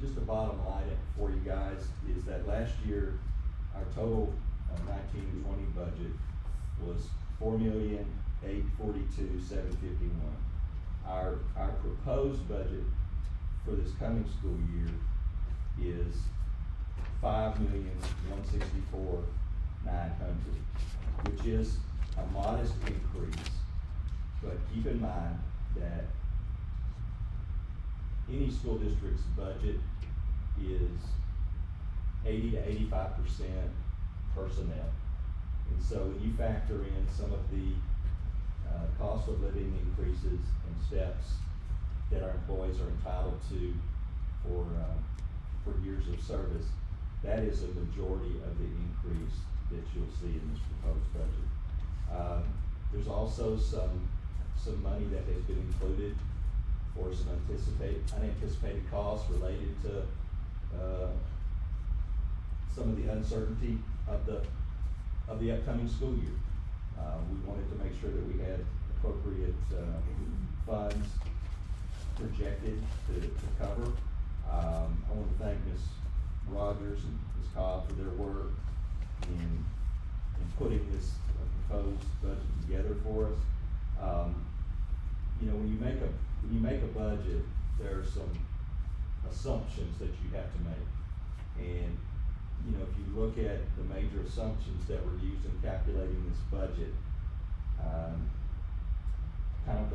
just the bottom line for you guys is that last year, our total 19 and 20 budget was $4,842,751. Our proposed budget for this coming school year is $5,164,900, which is a modest increase, but keep in mind that any school district's budget is 80 to 85% personnel. And so when you factor in some of the cost of living increases and steps that our employees are entitled to for years of service, that is a majority of the increase that you'll see in this proposed budget. There's also some money that has been included for some unanticipated costs related to some of the uncertainty of the upcoming school year. We wanted to make sure that we had appropriate funds projected to cover. I want to thank Ms. Rogers and Ms. Cobb for their work in putting this proposed budget together for us. You know, when you make a budget, there are some assumptions that you have to make. And, you know, if you look at the major assumptions that were used in calculating this budget, kind of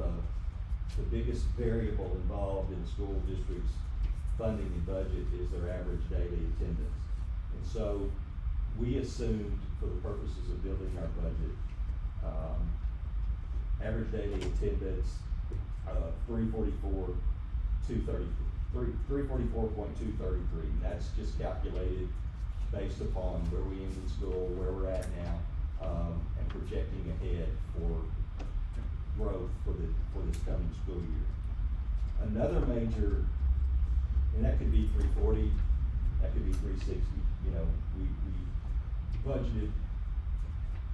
the biggest variable involved in the school district's funding and budget is their average daily attendance. And so we assumed, for the purposes of building our budget, average daily attendance, 344.233. That's just calculated based upon where we ended school, where we're at now, and projecting ahead for growth for this coming school year. Another major, and that could be 340, that could be 360. You know, we budgeted,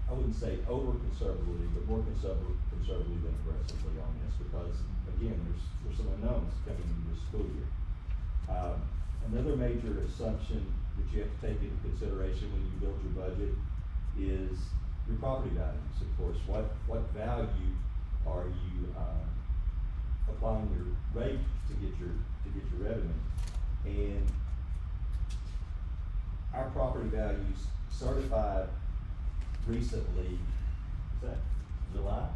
I wouldn't say over conservatively, but more conservatively than aggressively on this, because again, there's some unknowns coming into this school year. Another major assumption that you have to take into consideration when you build your budget is your property values. Of course, what value are you applying your rate to get your revenue? And our property values certified recently, is that July,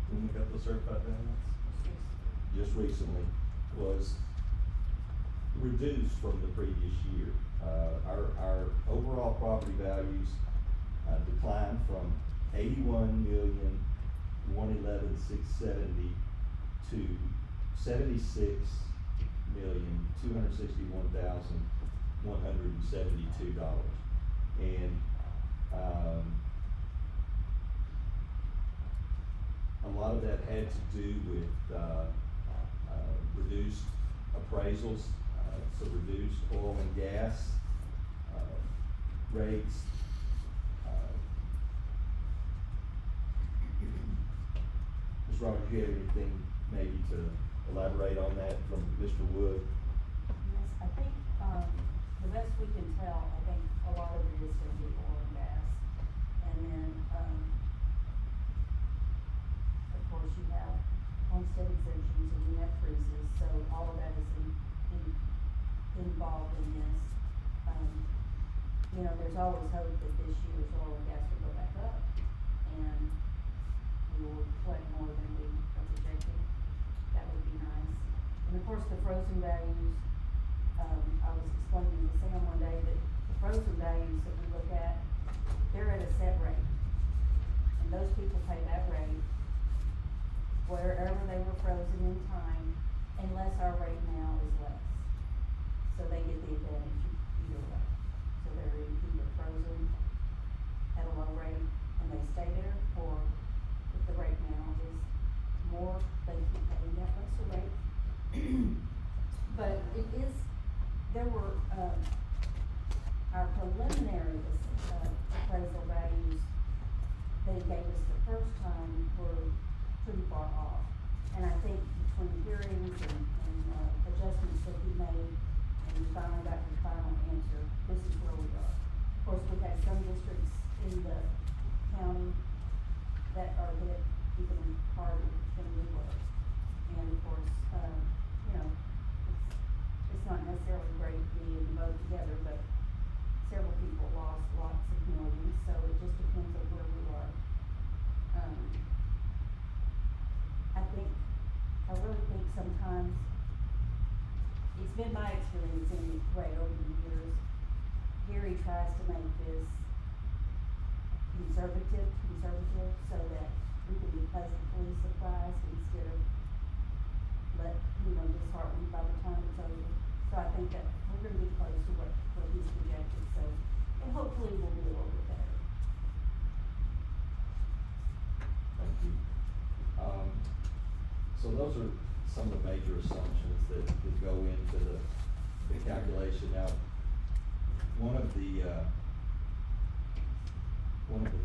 when we got the certified values? Just recently, was reduced from the previous year. Our overall property values, declined from 81,111,670 to 76,261,172 dollars. And, a lot of that had to do with, reduced appraisals, so reduced oil and gas, rates. Ms. Roberts, do you have anything maybe to elaborate on that from Mr. Wood? Yes, I think, the best we can tell, I think a lot of it is gonna be oil and gas. And then, of course, you have homestead exemptions and you have freezes, so all of that is involved in this. You know, there's always hope that this year's oil and gas will go back up and we will collect more than we are projecting. That would be nice. And of course, the frozen values, I was explaining to Sam one day that the frozen values that we look at, they're at a set rate. And those people pay that rate wherever they were frozen in time, unless our rate now is less. So they get the advantage either way. So they're either frozen at a low rate and they stay there, or if the rate now is more, they keep paying that lesser rate. But it is, there were, our preliminary, appraisal values they gave us the first time were pretty far off. And I think between hearings and adjustments that he made, and we finally got the final answer, this is where we are. Of course, we have some districts in the county that are hit even harder than we were. And of course, you know, it's not necessarily great being both together, but several people lost lots of millions, so it just depends on where we are. I really think sometimes, it's been my experience in Ray over the years, Gary tries to make this conservative, so that we can be pleasantly surprised instead of disheartened by the time it's over. So I think that we're gonna be close to what he's projected, so, and hopefully we'll be a little bit better. Thank you. So those are some of the major assumptions that go into the calculation. Now, one of the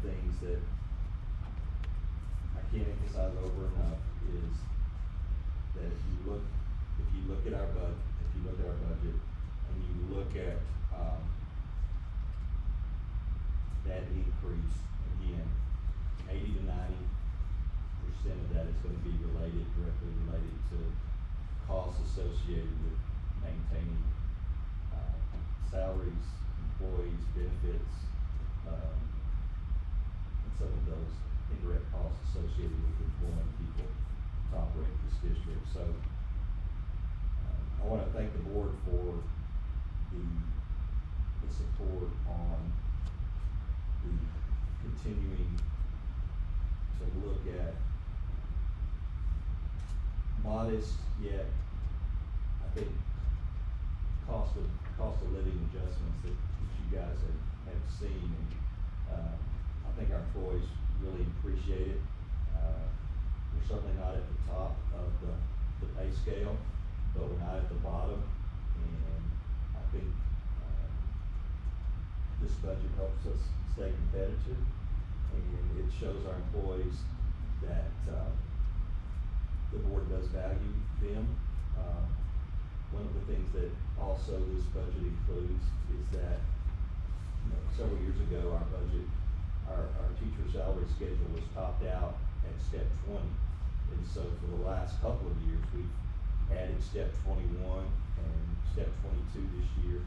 things that I can't emphasize over enough is that if you look at our budget, and you look at, that increase, again, 80 to 90% of that is gonna be directly related to costs associated with maintaining, salaries, employees, benefits, and some of those indirect costs associated with employing people to operate this district. So, I wanna thank the board for the support on the continuing to look at modest yet, I think, cost of living adjustments that you guys have seen. And, I think our employees really appreciate it. We're certainly not at the top of the pay scale, but we're not at the bottom. And I think, this budget helps us stay competitive, and it shows our employees that, the board does value them. One of the things that also this budget includes is that, several years ago, our budget, our teacher salary schedule was topped out at step 20. And so for the last couple of years, we've added step 21 and step 22 this year.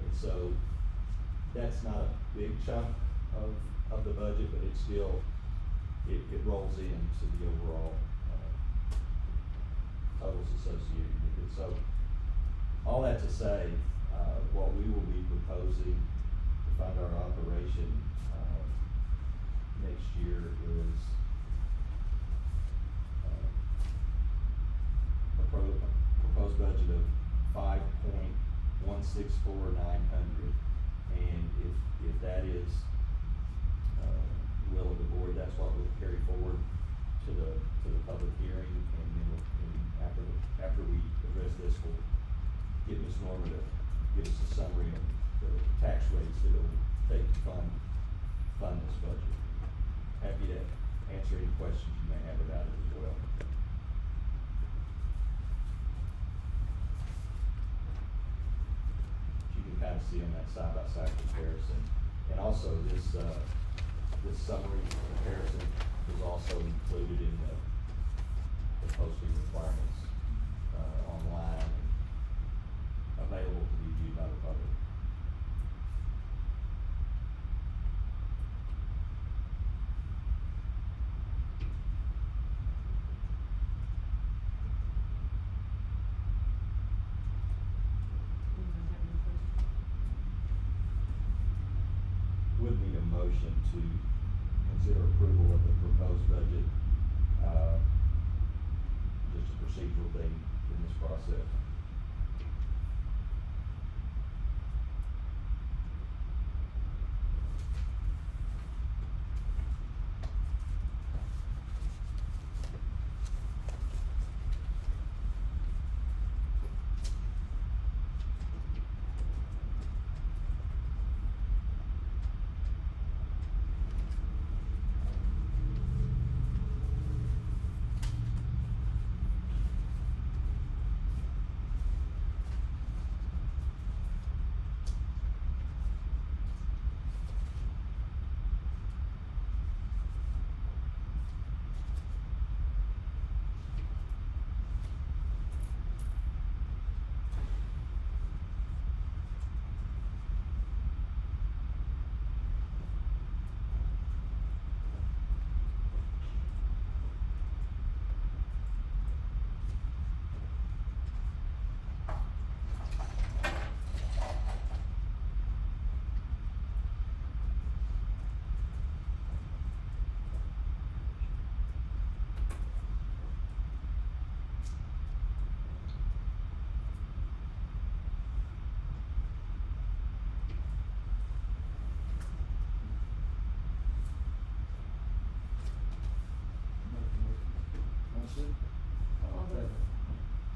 And so that's not a big chunk of the budget, but it's still, it rolls into the overall, totals associated with it. So all that to say, what we will be proposing to fund our operation, next year is, a proposed budget of $5.164900, and if that is, will of the board, that's what we'll carry forward to the public hearing, and then after we address this, we'll get Ms. Norma to give us a summary of the tax rates that it will take to fund this budget. Happy to answer any questions you may have about it as well. You can kind of see on that side-by-side comparison, and also this summary comparison is also included in the posting requirements, online, and available to be viewed by the public. Anyone have any questions? Would need a motion to consider approval of the proposed budget, just a procedural thing in this process. All those,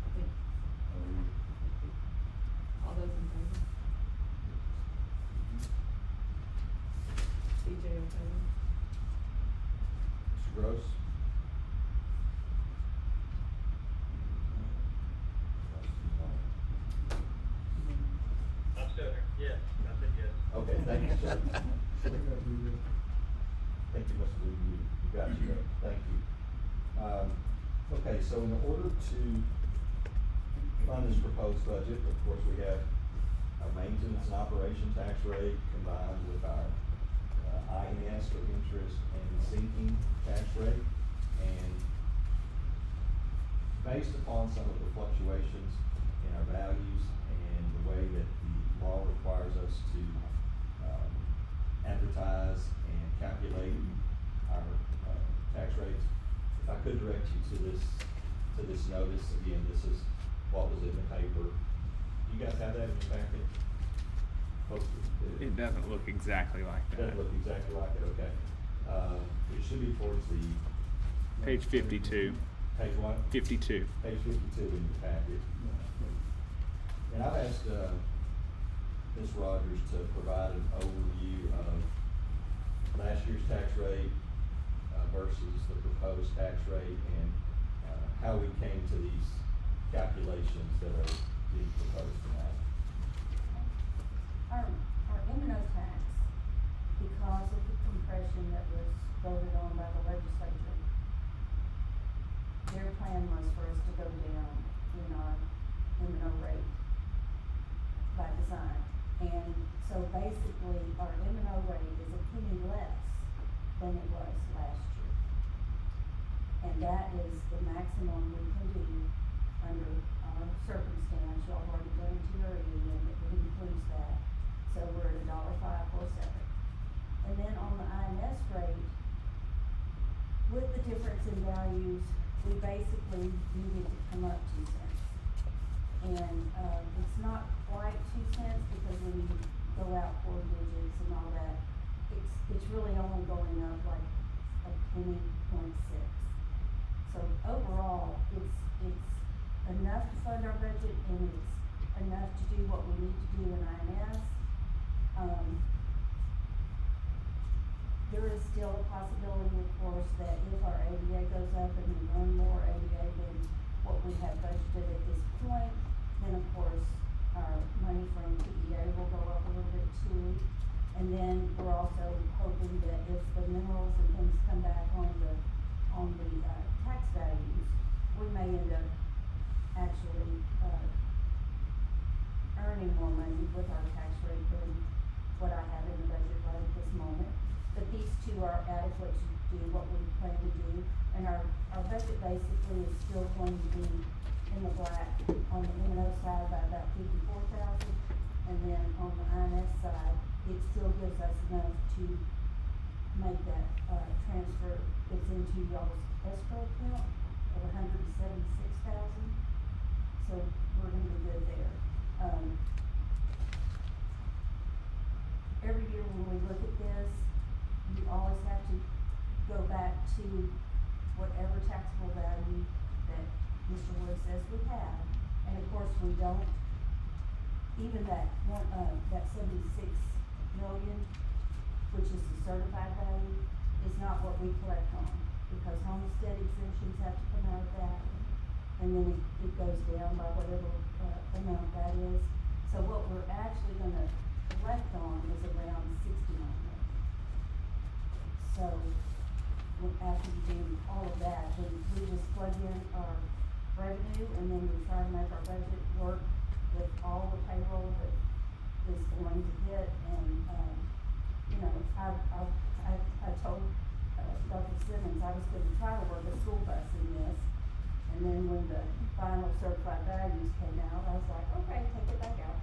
I think, all those in favor? BJ in favor? Mr. Gross? I'm still here, yes, I said yes. Okay, thank you, sir. We gotta do this. Thank you, Mr. Lee, you got you there, thank you. Okay, so in order to fund this proposed budget, of course, we have our maintenance and operation tax rate combined with our INS or interest and sinking tax rate. And based upon some of the fluctuations in our values and the way that the law requires us to advertise and calculate our tax rates, if I could direct you to this notice, again, this is what was in the paper. You guys have that in your packet? It doesn't look exactly like that. Doesn't look exactly like it, okay. It should be towards the. Page 52. Page what? 52. Page 52 in your packet. And I've asked, Ms. Rogers to provide an overview of last year's tax rate, versus the proposed tax rate, and, how we came to these calculations that are being proposed tonight. Our M&O tax, because of the compression that was voted on by the legislature, their plan was for us to go down in our M&O rate by design. And so basically, our M&O rate is a penny less than it was last year. And that is the maximum we can do under our circumstance. Y'all already guaranteed So we're at $1.547. And then on the INS rate, with the difference in values, we basically needed to come up 2 cents. And, it's not quite 2 cents because when you go out 4 digits and all that, it's really only going up like a penny point 6. So overall, it's enough to fund our budget and it's enough to do what we need to do in INS. There is still a possibility, of course, that if our ADA goes up and we earn more ADA than what we have budgeted at this point, then of course, our money from PEA will go up a little bit too. And then we're also hoping that if the minerals and things come back on the tax values, we may end up actually, earning more money with our tax rate than what I have in the budget right at this moment. But these two are adequate to do what we plan to do, and our budget basically is still going to be in the black on the M&O side by about 54,000, and then on the INS side, it still gives us enough to make that, transfer. It's into y'all's escrow account of 176,000, so we're gonna be good there. Every year when we look at this, you always have to go back to whatever taxable value that Mr. Wood says we have. And of course, we don't, even that 76 million, which is the certified value, is not what we collect on, because homestead exemptions have to come out of that, and then it goes down by whatever, amount that is. So what we're actually gonna collect on is around 69 million. So, after you do all of that, then we just plug in our revenue, and then we try to make our budget work with all the payroll that is going to hit, and, you know, I told, Dr. Simmons I was gonna try to work a school bus in this, and then when the final certified values came out, I was like, okay, take it back out.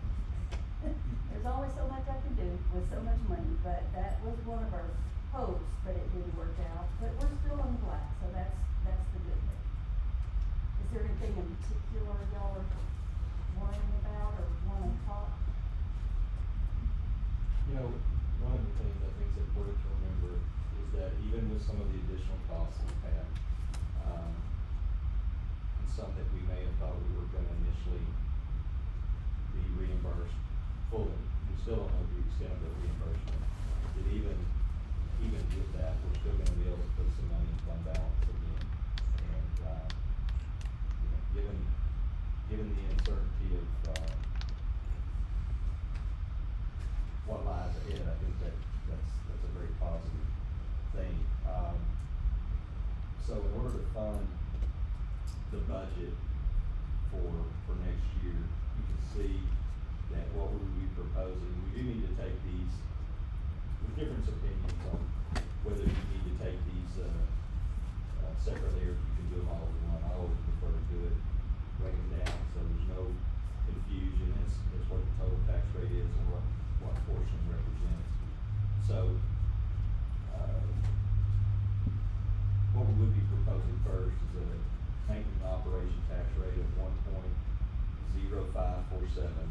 There's only so much I can do with so much money, but that was one of our hopes, but it didn't work out. But we're still in the black, so that's the good thing. Is there anything in particular y'all are worrying about or wanna talk? You know, one of the things I think is important to remember is that even with some of the additional costs that we've had, and some that we may have thought we were gonna initially be reimbursed fully, we still don't know the extent of the reimbursement. That even with that, we're still gonna be able to put some money in fund balance again. And, you know, given the uncertainty of, what lies ahead, I think that's a very positive thing. So in order to fund the budget for next year, you can see that what we would be proposing, we do need to take these, with different opinions on whether you need to take these, separately or if you can do them all in one. I always prefer to do it, break them down, so there's no confusion as what the total tax rate is and what portion represents. So, what we would be proposing first is a maintenance and operation tax rate of 1.0547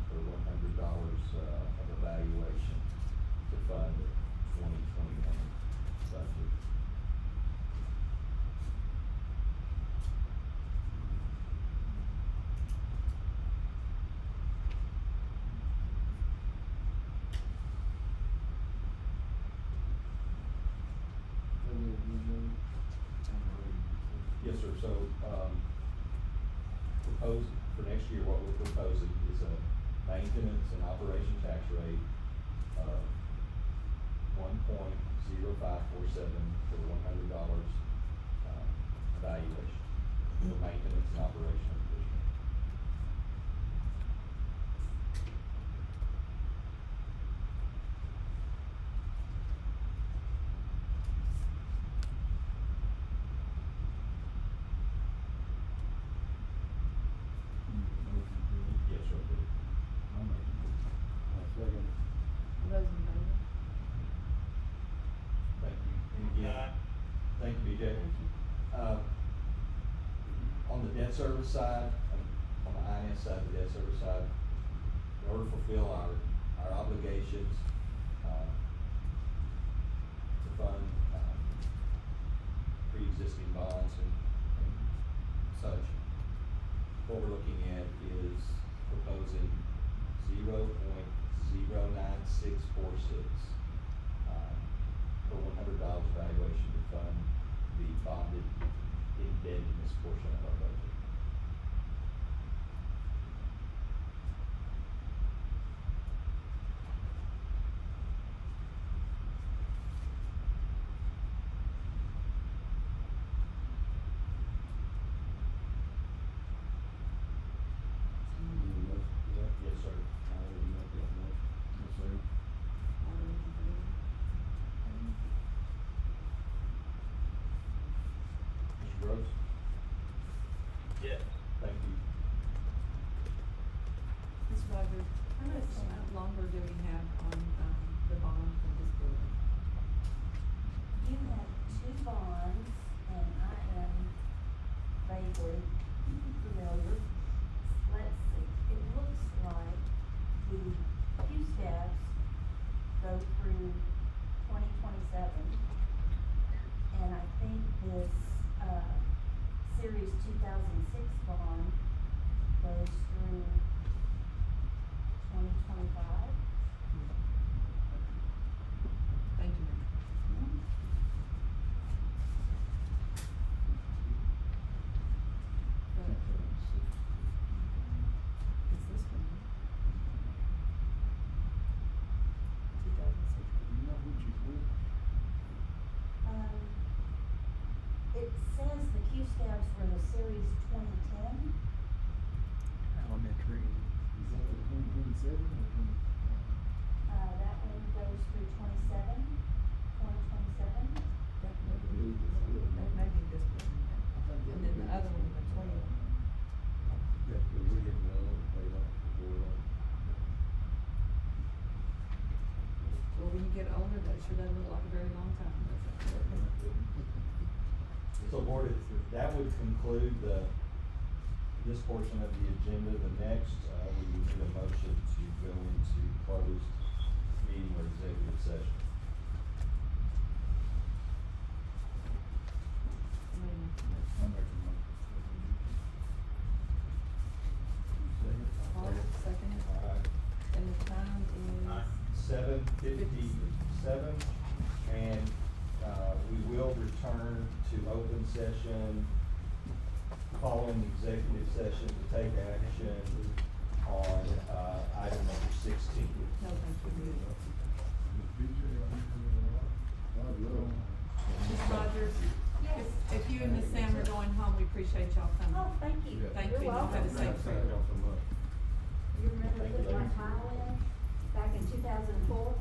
for $100 of evaluation to fund the 2021 budget. Yes, sir. So, proposed for next year, what we're proposing is a maintenance and operation tax rate of 1.0547 for $100 evaluation for maintenance and operation division. Second. service side, on the INS side, the debt service side, in order to fulfill our obligations, to fund, pre-existing bonds and such, what we're looking at is proposing 0.09646 per $100 valuation to fund the bonded indebtedness portion of our budget. Yes, sir. Yes, sir. Mr. Gross? Yes. Thank you. Ms. Rogers, how much longer do we have on, the bond for this building? You have two bonds, and I am vaguely familiar. Let's see, it looks like the Q steps go through 2027. And I think this, Series 2006 bond goes through 2025. Thank you, ma'am. But is this one? 2006. You know which is which? It says the Q stabs were the Series 2010. Elementary. Is that the 2027 or 20? That one goes through 2027. That may be this building, and then the other one, the 20. Yeah, cause we're getting another one paid off before that. Well, when you get older, that sure doesn't look like a very long time, does it? So board, that would conclude this portion of the agenda. The next, we would need a motion to go into closed meeting or executive session. I'll make a motion. Paul, second, All right. and the time is? 7:57, and, we will return to open session following the executive session to take action on, item number 16. No, thank you. Ms. Rogers? Yes. If you and Ms. Sam are going home, we appreciate y'all coming. Oh, thank you. Yeah. Thank You're you. You welcome. have a safe trip. Thank y'all so much. You remember Thank you, putting my ladies. tile in back in 2004?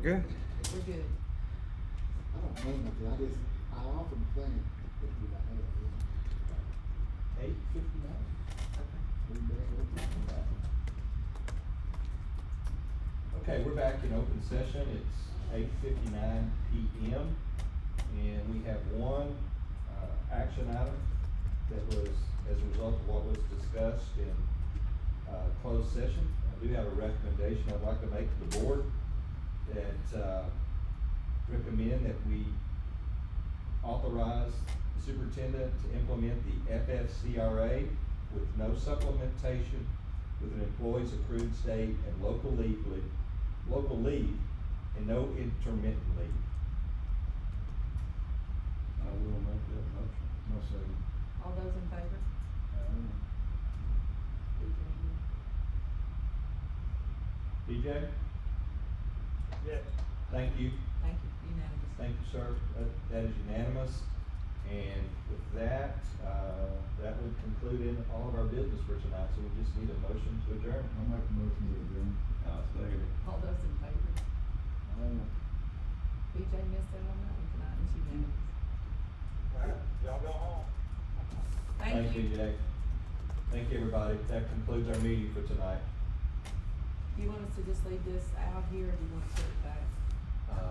good. We're good. I don't know nothing, I often think that we got had it. 8:59. Okay, we're back in open session. It's 8:59 PM. And we have one, action item that was as a result of what was discussed in, closed session. I do have a recommendation I'd like to make to the board that, recommend that we authorize the superintendent to implement the FFCRA with no supplementation with an employee's accrued state and local leave and no intermittent leave. I will make that motion. No second. All those in favor? DJ? Yes. Thank you. Thank you, unanimous. Thank you, sir. That is unanimous. And with that, that would conclude in all of our business for tonight, so we just need a motion to adjourn. I'll make a motion to adjourn. I'll second it. All those in favor? BJ missed out on that one tonight, it's unanimous. Alright, y'all go home. Thank you. DJ. Thank you, everybody. That concludes our meeting for tonight. Do you want us to just leave this out here, or do you want to?